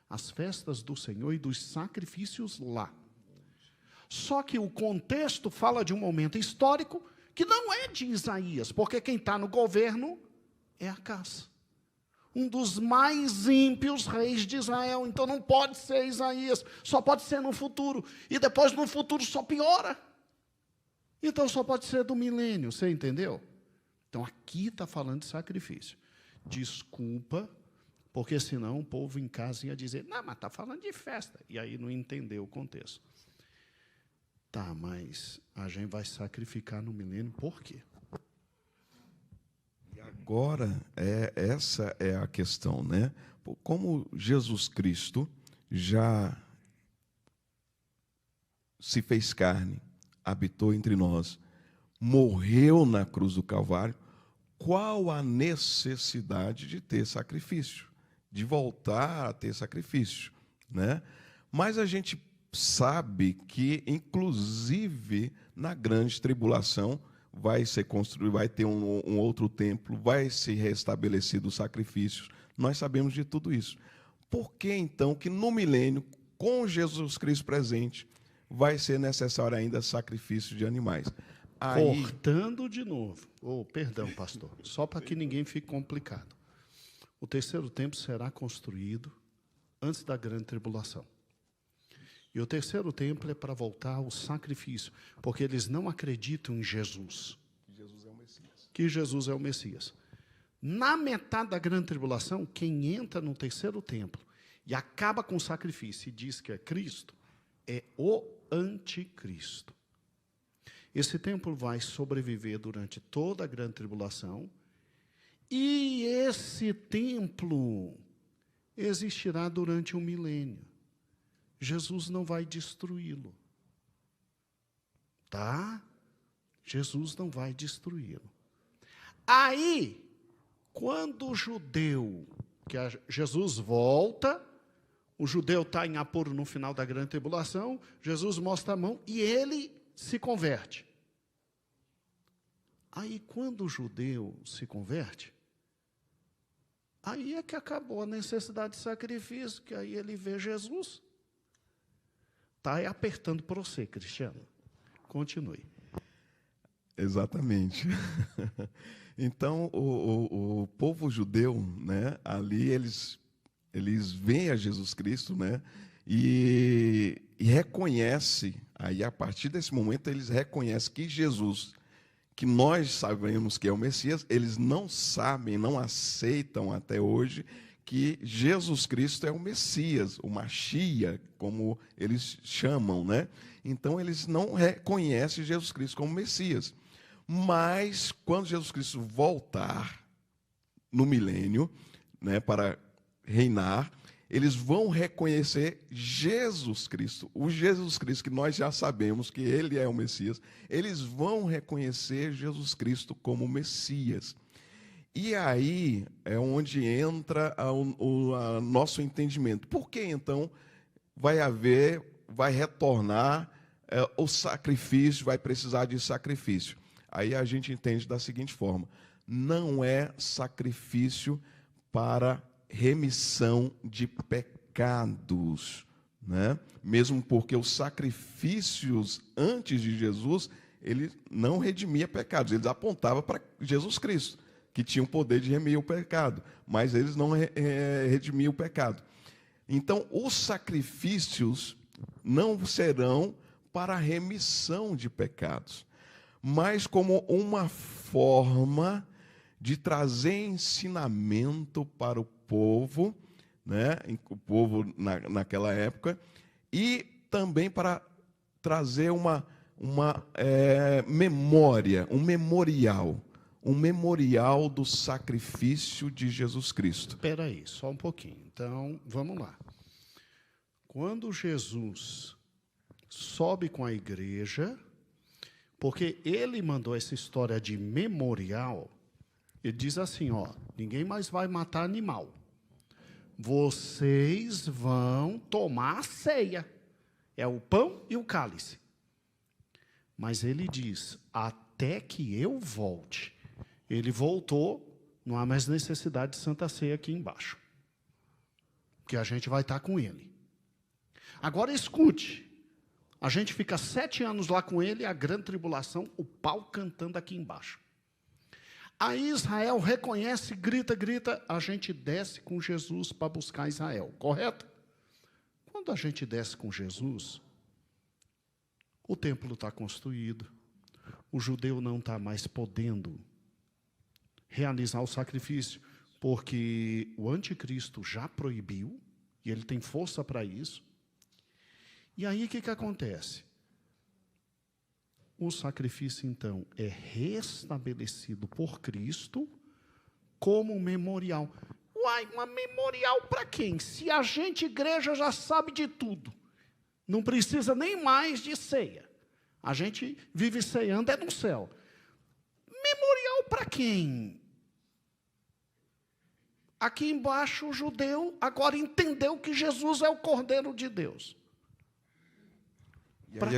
as festas do Senhor e dos sacrifícios lá. Só que o contexto fala de um momento histórico que não é de Isaías, porque quem está no governo é Acás. um dos mais ímpios reis de Israel. Então não pode ser Isaías, só pode ser no futuro. E depois no futuro só piora. Então só pode ser do milênio, você entendeu? Então aqui está falando de sacrifício. Desculpa, porque senão o povo em casa ia dizer, não, mas está falando de festa. E aí não entendeu o contexto. Tá, mas a gente vai sacrificar no milênio por quê? E agora, essa é a questão, né? Como Jesus Cristo já se fez carne, habitou entre nós, morreu na cruz do Calvário, qual a necessidade de ter sacrifício? De voltar a ter sacrifício, né? Mas a gente sabe que, inclusive, na grande tribulação, vai ser construído, vai ter um outro templo, vai ser restabelecido os sacrifícios. Nós sabemos de tudo isso. Por que, então, que no milênio, com Jesus Cristo presente, vai ser necessário ainda sacrifício de animais? Aí... Cortando de novo. Perdão, pastor. Só para que ninguém fique complicado. O terceiro templo será construído antes da grande tribulação. E o terceiro templo é para voltar ao sacrifício, porque eles não acreditam em Jesus. Jesus é o Messias. Que Jesus é o Messias. Na metade da grande tribulação, quem entra no terceiro templo e acaba com o sacrifício e diz que é Cristo, é o anticristo. Esse templo vai sobreviver durante toda a grande tribulação, e esse templo existirá durante um milênio. Jesus não vai destruí-lo. Tá? Jesus não vai destruí-lo. Aí, quando o judeu, Jesus volta, o judeu está em apuro no final da grande tribulação, Jesus mostra a mão e ele se converte. Aí, quando o judeu se converte, aí é que acabou a necessidade de sacrifício, que aí ele vê Jesus. Está apertando para você, Cristiano. Continue. Exatamente. Então, o povo judeu, né, ali eles veem a Jesus Cristo, né, e reconhece, aí a partir desse momento eles reconhecem que Jesus, que nós sabemos que é o Messias, eles não sabem, não aceitam até hoje que Jesus Cristo é o Messias, o Machia, como eles chamam, né? Então eles não reconhecem Jesus Cristo como Messias. Mas quando Jesus Cristo voltar no milênio, né, para reinar, eles vão reconhecer Jesus Cristo, o Jesus Cristo que nós já sabemos que ele é o Messias, eles vão reconhecer Jesus Cristo como Messias. E aí é onde entra o nosso entendimento. Por que, então, vai retornar o sacrifício, vai precisar de sacrifício? Aí a gente entende da seguinte forma: não é sacrifício para remissão de pecados, né? Mesmo porque os sacrifícios antes de Jesus, ele não redimia pecados, eles apontavam para Jesus Cristo, que tinha o poder de remir o pecado, mas eles não redimiam o pecado. Então, os sacrifícios não serão para remissão de pecados, mas como uma forma de trazer ensinamento para o povo, né? O povo naquela época, e também para trazer uma memória, um memorial do sacrifício de Jesus Cristo. Espera aí, só um pouquinho. Então, vamos lá. Quando Jesus sobe com a igreja, porque ele mandou essa história de memorial, ele diz assim, ó, ninguém mais vai matar animal. Vocês vão tomar a ceia. É o pão e o cálice. Mas ele diz, até que eu volte. Ele voltou, não há mais necessidade de Santa Ceia aqui embaixo. Porque a gente vai estar com ele. Agora escute, a gente fica 7 anos lá com ele, a grande tribulação, o pau cantando aqui embaixo. Aí Israel reconhece, grita, grita, a gente desce com Jesus para buscar Israel, correto? Quando a gente desce com Jesus, o templo está construído, o judeu não está mais podendo realizar o sacrifício, porque o anticristo já proibiu, e ele tem força para isso. E aí o que acontece? O sacrifício, então, é restabelecido por Cristo como memorial. Uai, uma memorial para quem? Se a gente, igreja, já sabe de tudo. Não precisa nem mais de ceia. A gente vive ceando, é no céu. Memorial para quem? Aqui embaixo, o judeu agora entendeu que Jesus é o Cordeiro de Deus. E aí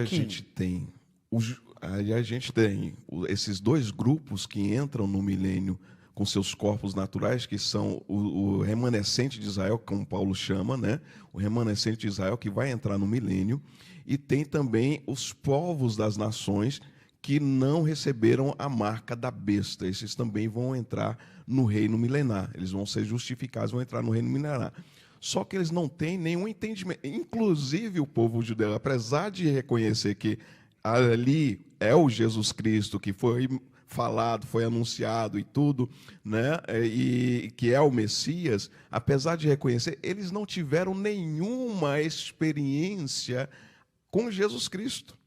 a gente tem esses dois grupos que entram no milênio com seus corpos naturais, que são o remanescente de Israel, como Paulo chama, né? O remanescente de Israel que vai entrar no milênio, e tem também os povos das nações que não receberam a marca da besta. Esses também vão entrar no reino milenar. Eles vão ser justificados, vão entrar no reino milenar. Só que eles não têm nenhum entendimento. Inclusive o povo judeu, apesar de reconhecer que ali é o Jesus Cristo que foi falado, foi anunciado e tudo, né? E que é o Messias, apesar de reconhecer, eles não tiveram nenhuma experiência com Jesus Cristo.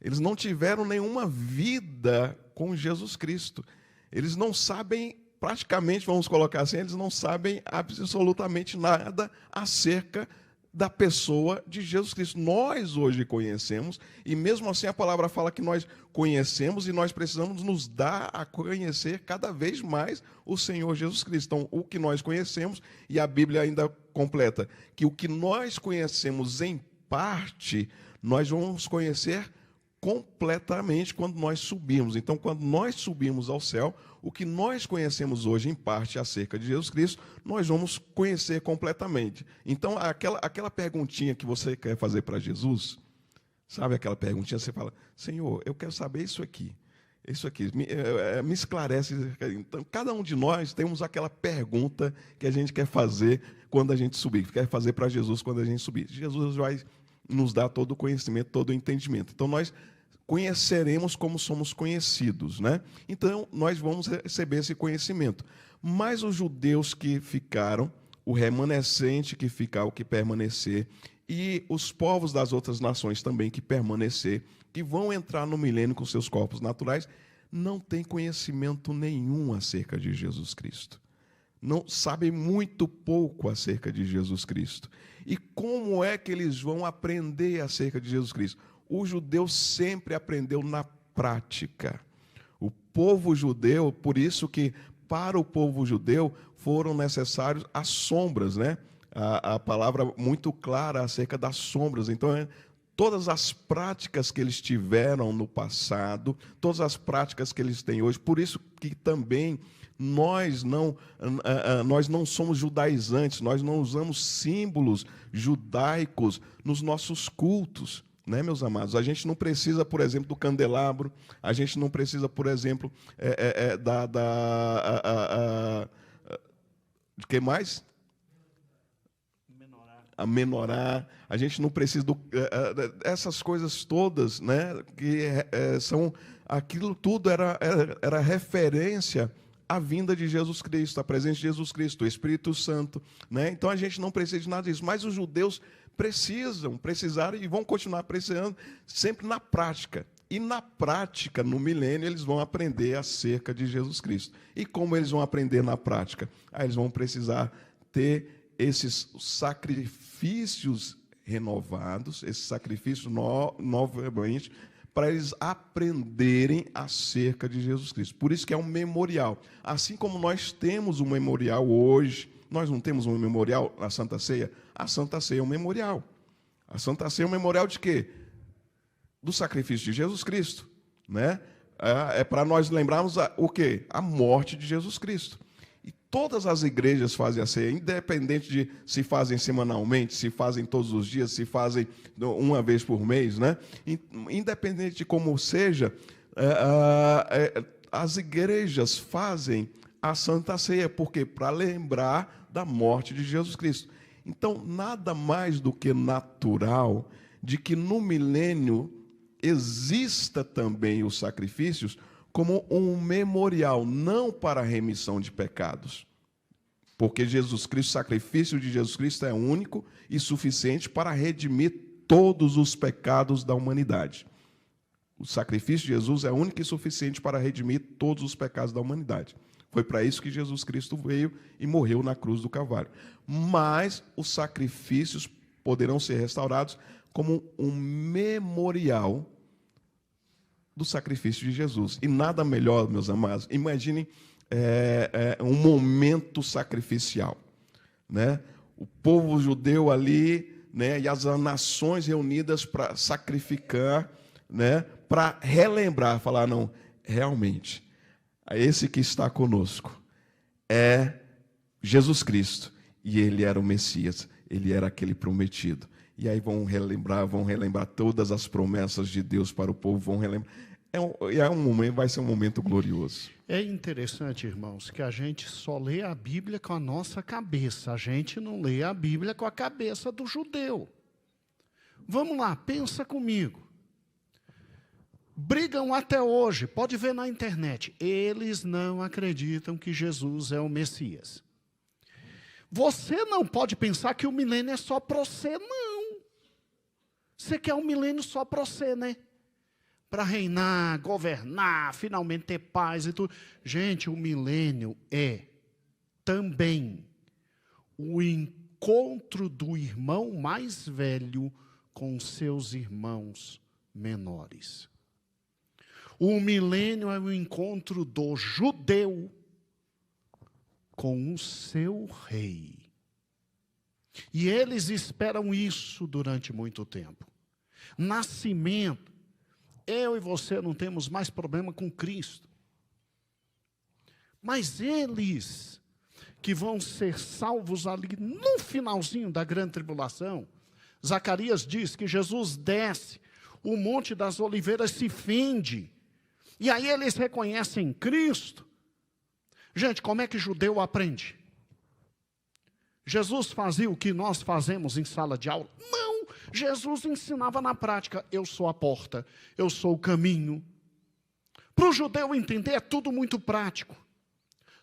Eles não tiveram nenhuma vida com Jesus Cristo. Eles não sabem, praticamente, vamos colocar assim, eles não sabem absolutamente nada acerca da pessoa de Jesus Cristo. Nós hoje conhecemos, e mesmo assim a palavra fala que nós conhecemos e nós precisamos nos dar a conhecer cada vez mais o Senhor Jesus Cristo. Então, o que nós conhecemos, e a Bíblia ainda completa, que o que nós conhecemos em parte, nós vamos conhecer completamente quando nós subimos. Então, quando nós subimos ao céu, o que nós conhecemos hoje em parte acerca de Jesus Cristo, nós vamos conhecer completamente. Então, aquela perguntinha que você quer fazer para Jesus, sabe aquela perguntinha, você fala, Senhor, eu quero saber isso aqui, me esclarece. Então, cada um de nós temos aquela pergunta que a gente quer fazer quando a gente subir, quer fazer para Jesus quando a gente subir. Jesus vai nos dar todo o conhecimento, todo o entendimento. Então, nós conheceremos como somos conhecidos, né? Então, nós vamos receber esse conhecimento. Mas os judeus que ficaram, o remanescente que ficar, o que permanecer, e os povos das outras nações também que permanecer, que vão entrar no milênio com seus corpos naturais, não têm conhecimento nenhum acerca de Jesus Cristo. Não sabem muito pouco acerca de Jesus Cristo. E como é que eles vão aprender acerca de Jesus Cristo? O judeu sempre aprendeu na prática. O povo judeu, por isso que para o povo judeu foram necessários as sombras, né? A palavra muito clara acerca das sombras. Então, todas as práticas que eles tiveram no passado, todas as práticas que eles têm hoje, por isso que também nós não somos judaizantes, nós não usamos símbolos judaicos nos nossos cultos, né, meus amados? A gente não precisa, por exemplo, do candelabro, a gente não precisa, por exemplo, de que mais? A menorá, a gente não precisa essas coisas todas, né, que são aquilo tudo era referência à vinda de Jesus Cristo, à presença de Jesus Cristo, o Espírito Santo, né? Então a gente não precisa de nada disso, mas os judeus precisaram e vão continuar precisando sempre na prática. E na prática, no milênio, eles vão aprender acerca de Jesus Cristo. E como eles vão aprender na prática? Aí eles vão precisar ter esses sacrifícios renovados, esses sacrifícios novamente, para eles aprenderem acerca de Jesus Cristo. Por isso que é um memorial. Assim como nós temos um memorial hoje, nós não temos um memorial na Santa Ceia? A Santa Ceia é um memorial. A Santa Ceia é um memorial de quê? Do sacrifício de Jesus Cristo, né? É para nós lembrarmos o quê? A morte de Jesus Cristo. E todas as igrejas fazem a ceia, independente de se fazem semanalmente, se fazem todos os dias, se fazem uma vez por mês, né? Independente de como seja, as igrejas fazem a Santa Ceia, porque para lembrar da morte de Jesus Cristo. Então, nada mais do que natural de que no milênio exista também os sacrifícios como um memorial, não para a remissão de pecados. Porque Jesus Cristo, o sacrifício de Jesus Cristo é único e suficiente para redimir todos os pecados da humanidade. O sacrifício de Jesus é único e suficiente para redimir todos os pecados da humanidade. Foi para isso que Jesus Cristo veio e morreu na cruz do Calvário. Mas os sacrifícios poderão ser restaurados como um memorial do sacrifício de Jesus. E nada melhor, meus amados, imaginem um momento sacrificial, né? O povo judeu ali, né, e as nações reunidas para sacrificar, né, para relembrar, falar, não, realmente, esse que está conosco é Jesus Cristo, e ele era o Messias, ele era aquele prometido. E aí vão relembrar todas as promessas de Deus para o povo, vão relembrar. Vai ser um momento glorioso. É interessante, irmãos, que a gente só lê a Bíblia com a nossa cabeça. A gente não lê a Bíblia com a cabeça do judeu. Vamos lá, pensa comigo. Brigam até hoje, pode ver na internet. Eles não acreditam que Jesus é o Messias. Você não pode pensar que o milênio é só para você, não. Você quer um milênio só para você, né? Para reinar, governar, finalmente ter paz e tudo. Gente, o milênio é também o encontro do irmão mais velho com seus irmãos menores. O milênio é o encontro do judeu com o seu rei. E eles esperam isso durante muito tempo. Nascimento. Eu e você não temos mais problema com Cristo. Mas eles que vão ser salvos ali no finalzinho da grande tribulação, Zacarias diz que Jesus desce, o Monte das Oliveiras se fende, e aí eles reconhecem Cristo. Gente, como é que judeu aprende? Jesus fazia o que nós fazemos em sala de aula? Não! Jesus ensinava na prática, eu sou a porta, eu sou o caminho. Para o judeu entender, é tudo muito prático.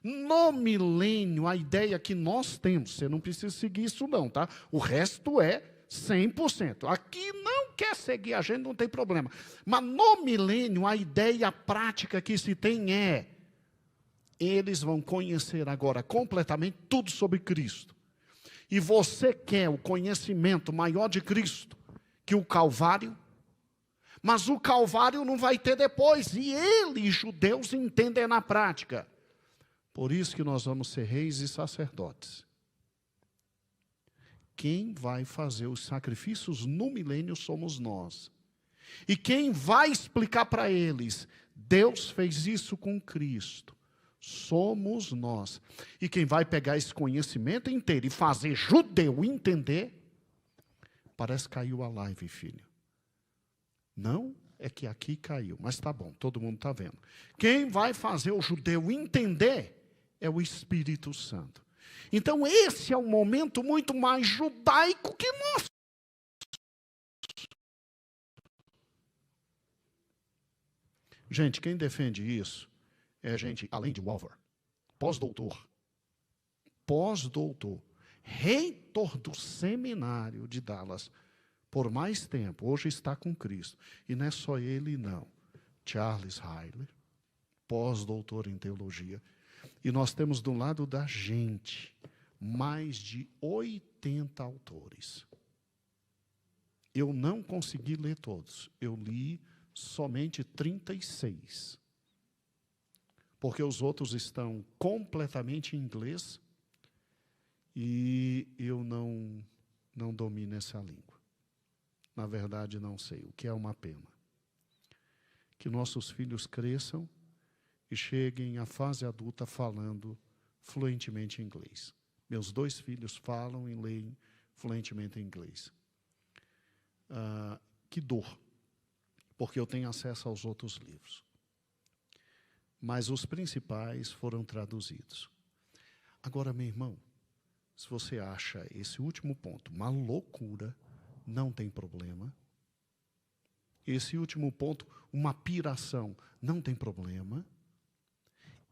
No milênio, a ideia que nós temos, você não precisa seguir isso não, tá? O resto é 100%. Aqui não quer seguir a gente, não tem problema. Mas no milênio, a ideia prática que se tem é, eles vão conhecer agora completamente tudo sobre Cristo. E você quer o conhecimento maior de Cristo que o Calvário? Mas o Calvário não vai ter depois. E eles, judeus, entendem na prática. Por isso que nós vamos ser reis e sacerdotes. Quem vai fazer os sacrifícios no milênio somos nós. E quem vai explicar para eles, Deus fez isso com Cristo. Somos nós. E quem vai pegar esse conhecimento inteiro e fazer judeu entender, parece que caiu a live, filho. Não é que aqui caiu, mas tá bom, todo mundo está vendo. Quem vai fazer o judeu entender é o Espírito Santo. Então esse é um momento muito mais judaico que nós. Gente, quem defende isso é gente, além de Walver, pós-doutor, reitor do seminário de Dallas, por mais tempo, hoje está com Cristo. E não é só ele, não. Charles Hyler, pós-doutor em teologia. E nós temos do lado da gente mais de 80 autores. Eu não consegui ler todos. Eu li somente 36. Porque os outros estão completamente em inglês e eu não domino essa língua. Na verdade, não sei, o que é uma pena. Que nossos filhos cresçam e cheguem à fase adulta falando fluentemente inglês. Meus 2 filhos falam e leem fluentemente inglês. Que dor, porque eu tenho acesso aos outros livros. mas os principais foram traduzidos. Agora, meu irmão, se você acha esse último ponto uma loucura, não tem problema. Esse último ponto, uma piração, não tem problema.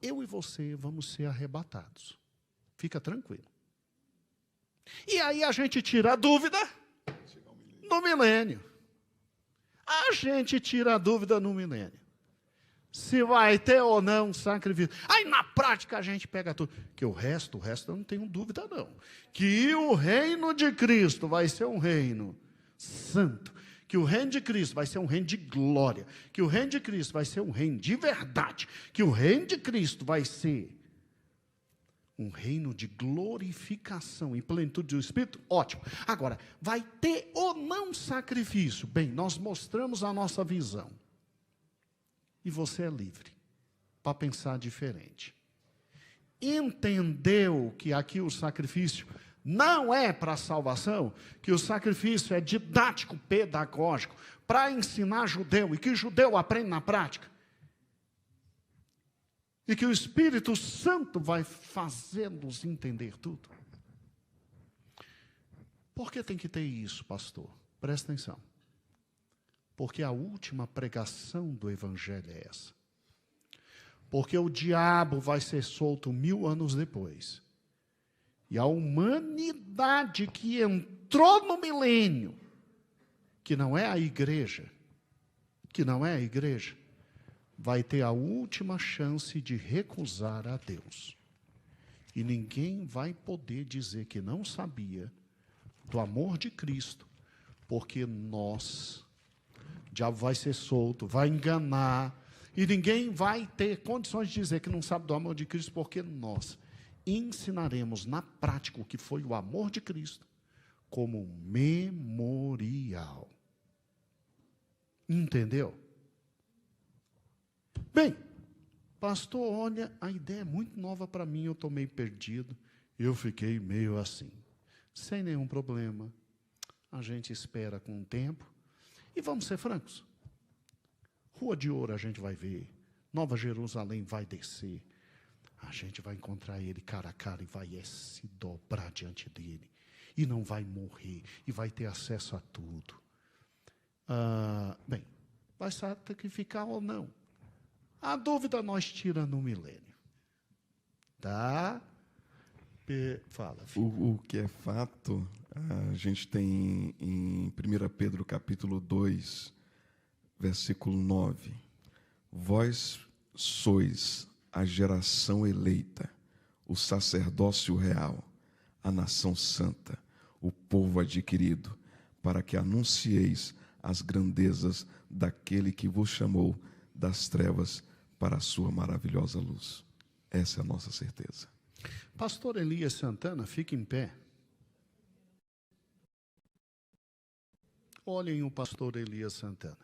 Eu e você vamos ser arrebatados. Fica tranquilo. E aí a gente tira a dúvida no milênio. A gente tira a dúvida no milênio. Se vai ter ou não sacrifício. Aí na prática a gente pega tudo. Que o resto eu não tenho dúvida não. Que o reino de Cristo vai ser um reino santo. Que o reino de Cristo vai ser um reino de glória. Que o reino de Cristo vai ser um reino de verdade. Que o reino de Cristo vai ser um reino de glorificação e plenitude do Espírito. Ótimo. Agora, vai ter ou não sacrifício? Bem, nós mostramos a nossa visão. E você é livre para pensar diferente. Entendeu que aqui o sacrifício não é para a salvação, que o sacrifício é didático, pedagógico, para ensinar judeu, e que o judeu aprende na prática. E que o Espírito Santo vai fazê-los entender tudo. Por que tem que ter isso, pastor? Presta atenção. Porque a última pregação do Evangelho é essa. Porque o diabo vai ser solto 1000 anos depois. E a humanidade que entrou no milênio, que não é a igreja, vai ter a última chance de recusar a Deus. E ninguém vai poder dizer que não sabia do amor de Cristo, porque nós, o diabo vai ser solto, vai enganar, e ninguém vai ter condições de dizer que não sabe do amor de Cristo, porque nós ensinaremos na prática o que foi o amor de Cristo como um memorial. Entendeu? Bem, pastor, olha, a ideia é muito nova para mim, eu estou meio perdido, eu fiquei meio assim. Sem nenhum problema, a gente espera com o tempo, e vamos ser francos. Rua de Ouro a gente vai ver, Nova Jerusalém vai descer, a gente vai encontrar ele cara a cara e vai se dobrar diante dele. E não vai morrer, e vai ter acesso a tudo. Bem, vai sacrificar ou não? A dúvida nós tiramos no milênio. Tá? Fala, filho. O que é fato, a gente tem em 1 Pedro capítulo 2, versículo 9. Vós sois a geração eleita, o sacerdócio real, a nação santa, o povo adquirido, para que anuncieis as grandezas daquele que vos chamou das trevas para a sua maravilhosa luz. Essa é a nossa certeza. Pastor Elias Santana, fique em pé. Olhem o pastor Elias Santana.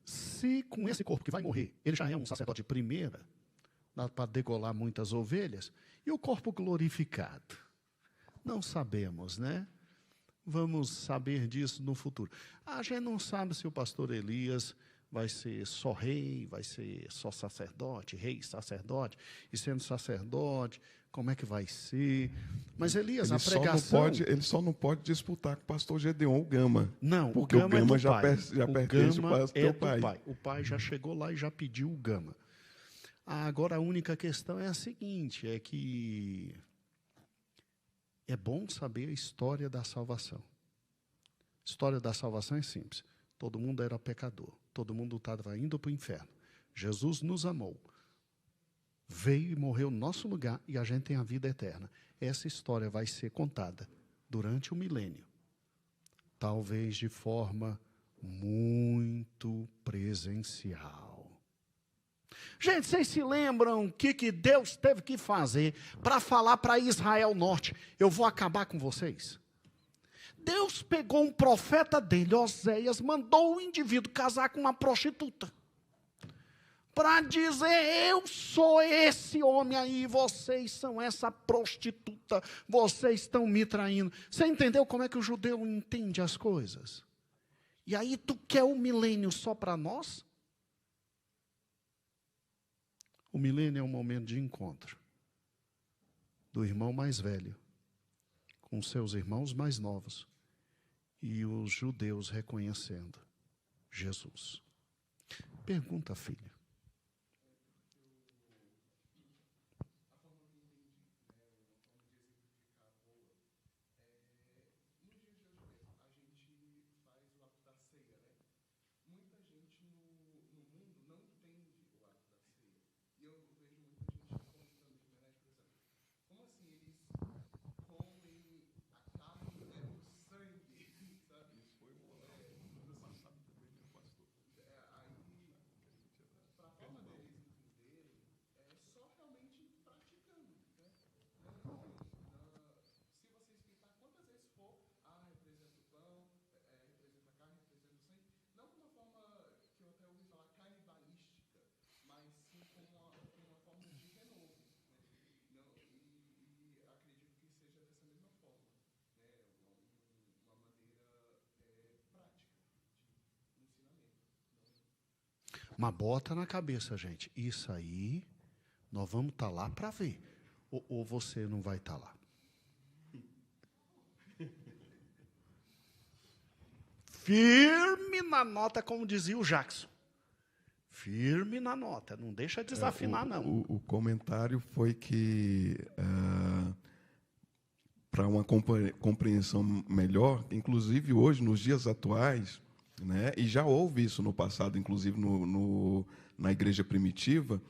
Se com esse corpo que vai morrer, ele já é um sacerdote de primeira, dá para degolar muitas ovelhas, e o corpo glorificado? Não sabemos, né? Vamos saber disso no futuro. A gente não sabe se o pastor Elias vai ser só rei, vai ser só sacerdote, rei, sacerdote, e sendo sacerdote, como é que vai ser? Mas Elias, a pregação... Ele só não pode disputar com o pastor Gedeon, o Gama. Não, porque o Gama já pai. pertence ao teu pai. O pai já chegou lá e já pediu o Gama. Agora, a única questão é a seguinte, é que é bom saber a história da salvação. A história da salvação é simples. Todo mundo era pecador. Todo mundo estava indo para o inferno. Jesus nos amou. Veio e morreu no nosso lugar e a gente tem a vida eterna. Essa história vai ser contada durante o milênio. Talvez de forma muito presencial. Gente, vocês se lembram o que Deus teve que fazer para falar para Israel Norte? Eu vou acabar com vocês. Deus pegou um profeta dele, Oséias, mandou o indivíduo casar com uma prostituta. Para dizer, eu sou esse homem aí, vocês são essa prostituta, vocês estão me traindo. Você entendeu como é que o judeu entende as coisas? E aí tu quer um milênio só para nós? O milênio é um momento de encontro do irmão mais velho com seus irmãos mais novos e os judeus reconhecendo Jesus. Pergunta, filho. Mas bota na cabeça, gente, isso aí nós vamos estar lá para ver. Ou você não vai estar lá? Firme na nota, como dizia o Jackson. Firme na nota, não deixa desafinar, não. O comentário foi que, para uma compreensão melhor, inclusive hoje, nos dias atuais, né, e já houve isso no passado, inclusive na igreja primitiva,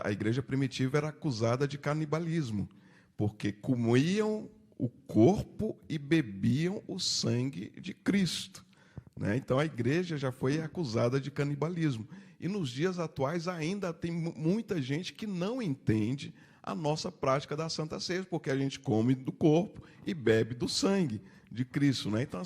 a igreja primitiva era acusada de canibalismo, porque comiam o corpo e bebiam o sangue de Cristo. Né? Então a igreja já foi acusada de canibalismo. E nos dias atuais ainda tem muita gente que não entende a nossa prática da Santa Ceia, porque a gente come do corpo e bebe do sangue de Cristo. Né? Então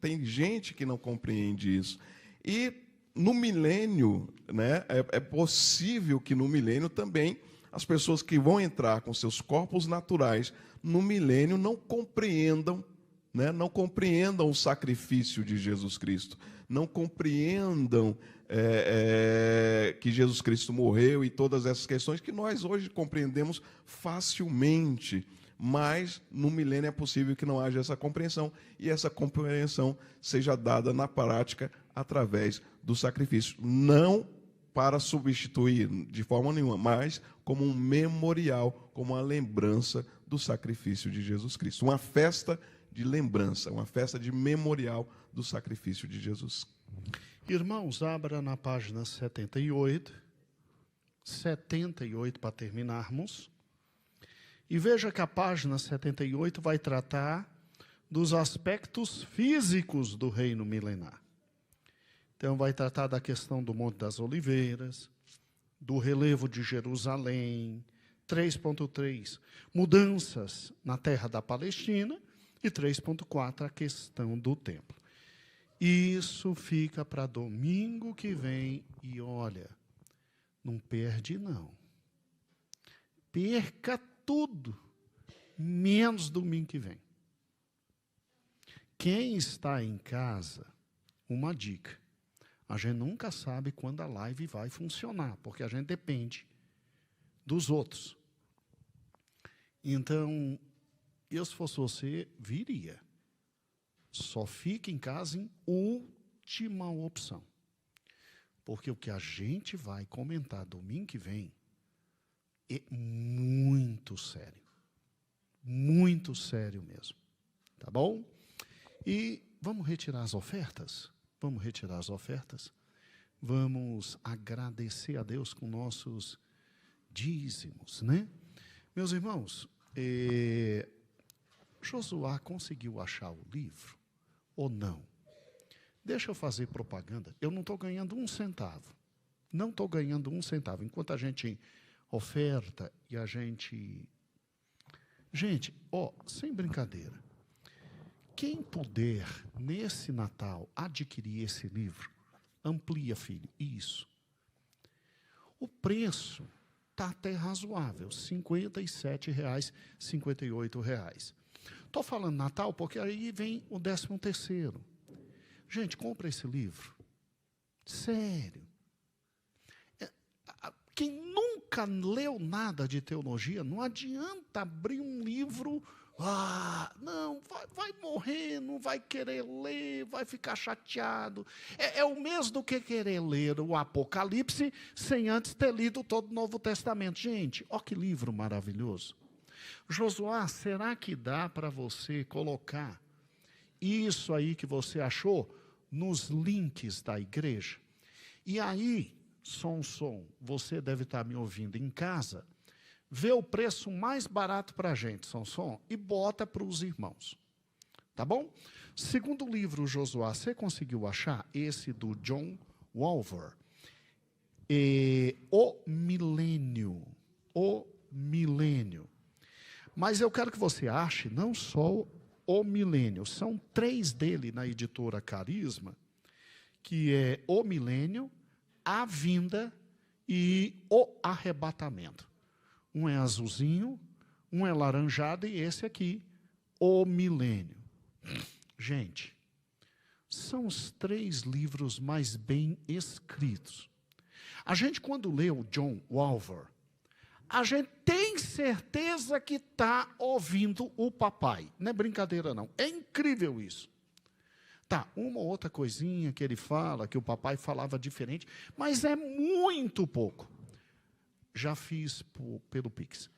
tem gente que não compreende isso. E no milênio, né, é possível que no milênio também as pessoas que vão entrar com seus corpos naturais no milênio não compreendam, né, não compreendam o sacrifício de Jesus Cristo, não compreendam que Jesus Cristo morreu e todas essas questões que nós hoje compreendemos facilmente, mas no milênio é possível que não haja essa compreensão e essa compreensão seja dada na prática através do sacrifício, não para substituir de forma nenhuma, mas como um memorial, como uma lembrança do sacrifício de Jesus Cristo, uma festa de lembrança, uma festa de memorial do sacrifício de Jesus. Irmãos, abra na página 78 para terminarmos, e veja que a página 78 vai tratar dos aspectos físicos do reino milenar. Então, vai tratar da questão do Monte das Oliveiras, do relevo de Jerusalém, 3.3, mudanças na terra da Palestina, e 3.4, a questão do templo. Isso fica para domingo que vem, e olha, não perde não. Perca tudo, menos domingo que vem. Quem está em casa, uma dica. A gente nunca sabe quando a live vai funcionar, porque a gente depende dos outros. Então, eu, se fosse você, viria. Só fique em casa em última opção. Porque o que a gente vai comentar domingo que vem é muito sério. Muito sério mesmo. Tá bom? E vamos retirar as ofertas? Vamos retirar as ofertas? Vamos agradecer a Deus com nossos dízimos, né? Meus irmãos, Josué conseguiu achar o livro ou não? Deixa eu fazer propaganda. Eu não estou ganhando um centavo. Não estou ganhando um centavo. Enquanto a gente oferta e a gente... Gente, sem brincadeira. Quem puder, nesse Natal, adquirir esse livro, amplia, filho, isso. O preço está até razoável, R$ 57,00, R$ 58,00. Estou falando Natal porque aí vem o 13º. Gente, compra esse livro. Sério. Quem nunca nunca leu nada de teologia, não adianta abrir um livro, não, vai morrer, não vai querer ler, vai ficar chateado. É o mesmo do que querer ler o Apocalipse sem antes ter lido todo o Novo Testamento. Gente, olha que livro maravilhoso. Josué, será que dá para você colocar isso aí que você achou nos links da igreja? E aí, som, você deve estar me ouvindo em casa, vê o preço mais barato para a gente, som, e bota para os irmãos. Tá bom? Segundo livro, Josué, você conseguiu achar esse do John Walvoord? O Milênio. Mas eu quero que você ache não só o Milênio, são 3 dele na editora Carisma, que é o Milênio, a Vinda e o Arrebatamento. Um é azulzinho, um é laranjado e esse aqui, o Milênio. Gente, são os 3 livros mais bem escritos. A gente, quando lê o John Walvoord, a gente tem certeza que está ouvindo o papai. Não é brincadeira, não. É incrível isso. Tá, uma ou outra coisinha que ele fala, que o papai falava diferente, mas é muito pouco. Já fiz pelo Pix.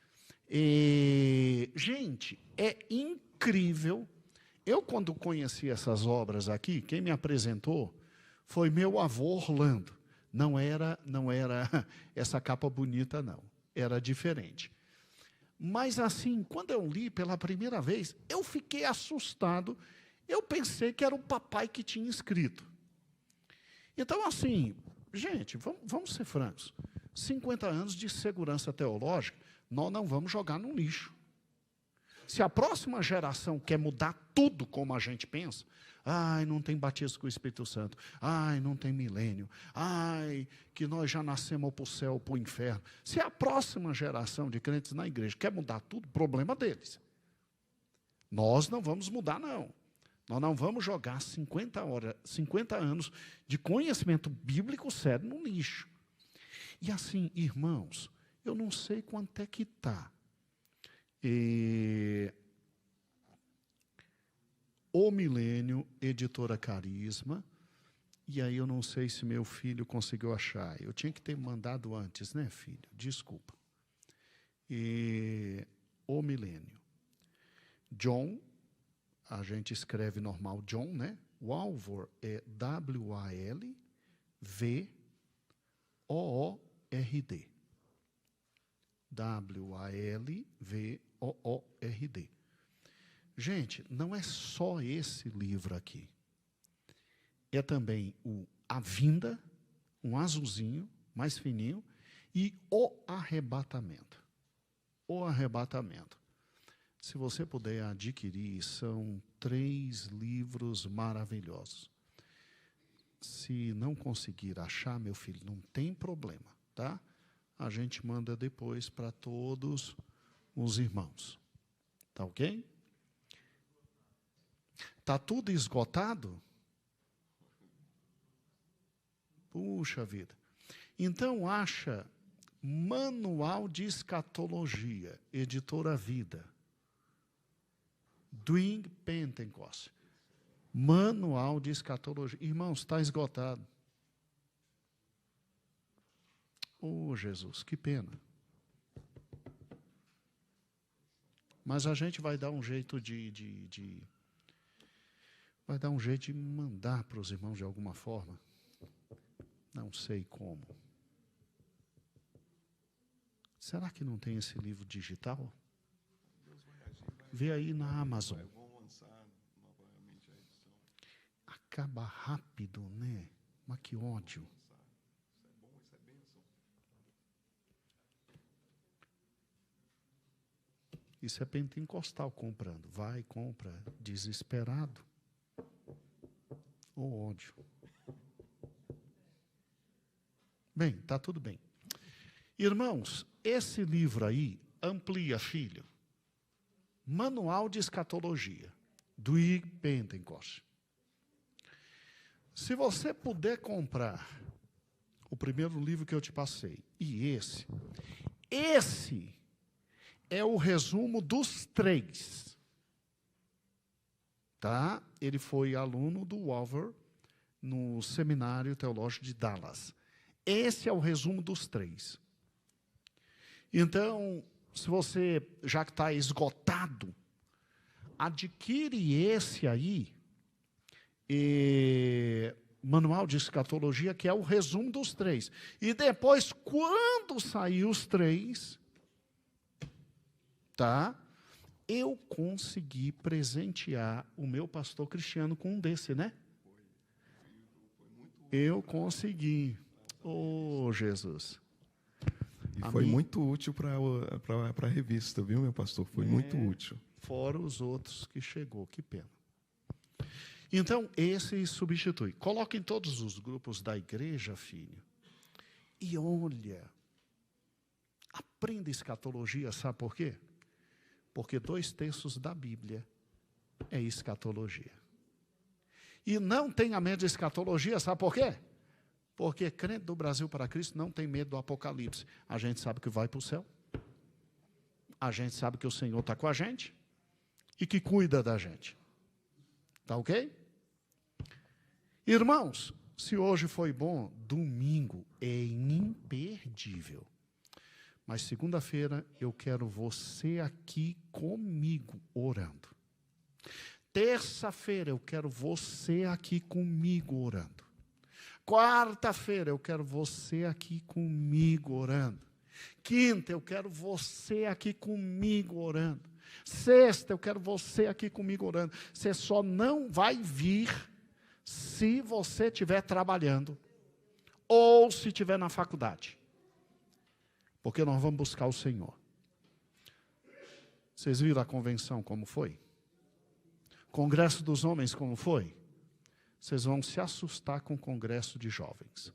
Gente, é incrível. Eu, quando conheci essas obras aqui, quem me apresentou foi meu avô Orlando. Não era essa capa bonita, não. Era diferente. Mas assim, quando eu li pela primeira vez, eu fiquei assustado. Eu pensei que era o papai que tinha escrito. Então, assim, gente, vamos ser francos. 50 anos de segurança teológica, nós não vamos jogar no lixo. Se a próxima geração quer mudar tudo como a gente pensa, não tem batismo com o Espírito Santo, não tem milênio, que nós já nascemos para o céu ou para o inferno. Se a próxima geração de crentes na igreja quer mudar tudo, problema deles. Nós não vamos mudar, não. Nós não vamos jogar 50 anos de conhecimento bíblico sério no lixo. E assim, irmãos, eu não sei quanto é que está. O Milênio, editora Carisma, e aí eu não sei se meu filho conseguiu achar. Eu tinha que ter mandado antes, né, filho? Desculpa. O Milênio. John, a gente escreve normal John, né? Walvoord é W-A-L-V-O-O-R-D. W-A-L-V-O-O-R-D. Gente, não é só esse livro aqui. É também A Vinda, um azulzinho, mais fininho, e O Arrebatamento. O Arrebatamento. Se você puder adquirir, são 3 livros maravilhosos. Se não conseguir achar, meu filho, não tem problema, tá? A gente manda depois para todos os irmãos. Tá ok? Tá tudo esgotado? Puxa vida. Então acha Manual de Escatologia, editora Vida. Doing Pentecost. Manual de Escatologia. Irmãos, está esgotado. Oh, Jesus, que pena. Mas a gente vai dar um jeito vai dar um jeito de mandar para os irmãos de alguma forma. Não sei como. Será que não tem esse livro digital? Vê aí na Amazon. Acaba rápido, né? Mas que ódio. Isso é pentecostal comprando. Vai, compra, desesperado. O ódio. Bem, está tudo bem. Irmãos, esse livro aí amplia, filho. Manual de Escatologia, do Pentecost. Se você puder comprar o primeiro livro que eu te passei e esse é o resumo dos 3. Tá? Ele foi aluno do Walvoord no Seminário Teológico de Dallas. Esse é o resumo dos 3. Então, se você já está esgotado, adquire esse aí, Manual de Escatologia, que é o resumo dos 3. E depois, quando sair os 3, tá? Eu consegui presentear o meu pastor Cristiano com um desse, né? Eu consegui. Oh, Jesus. E foi muito útil para a revista, viu, meu pastor? Foi muito útil. Fora os outros que chegou, que pena. Então, esse substitui. Coloque em todos os grupos da igreja, filho. E olha, aprenda escatologia, sabe por quê? Porque 2/3 da Bíblia é escatologia. E não tenha medo de escatologia, sabe por quê? Porque crente do Brasil para Cristo não tem medo do Apocalipse. A gente sabe que vai para o céu. A gente sabe que o Senhor está com a gente e que cuida da gente. Tá ok? Irmãos, se hoje foi bom, domingo é imperdível. Mas segunda-feira eu quero você aqui comigo orando. Terça-feira eu quero você aqui comigo orando. Quarta-feira eu quero você aqui comigo orando. Quinta eu quero você aqui comigo orando. Sexta eu quero você aqui comigo orando. Você só não vai vir se você estiver trabalhando ou se estiver na faculdade. Porque nós vamos buscar o Senhor. Vocês viram a convenção como foi? Congresso dos homens como foi? Vocês vão se assustar com o congresso de jovens.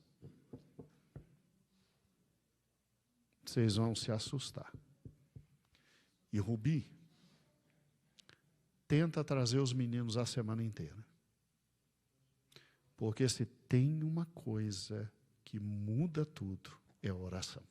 Vocês vão se assustar. E Rubi, tenta trazer os meninos a semana inteira. Porque se tem uma coisa que muda tudo, é a oração.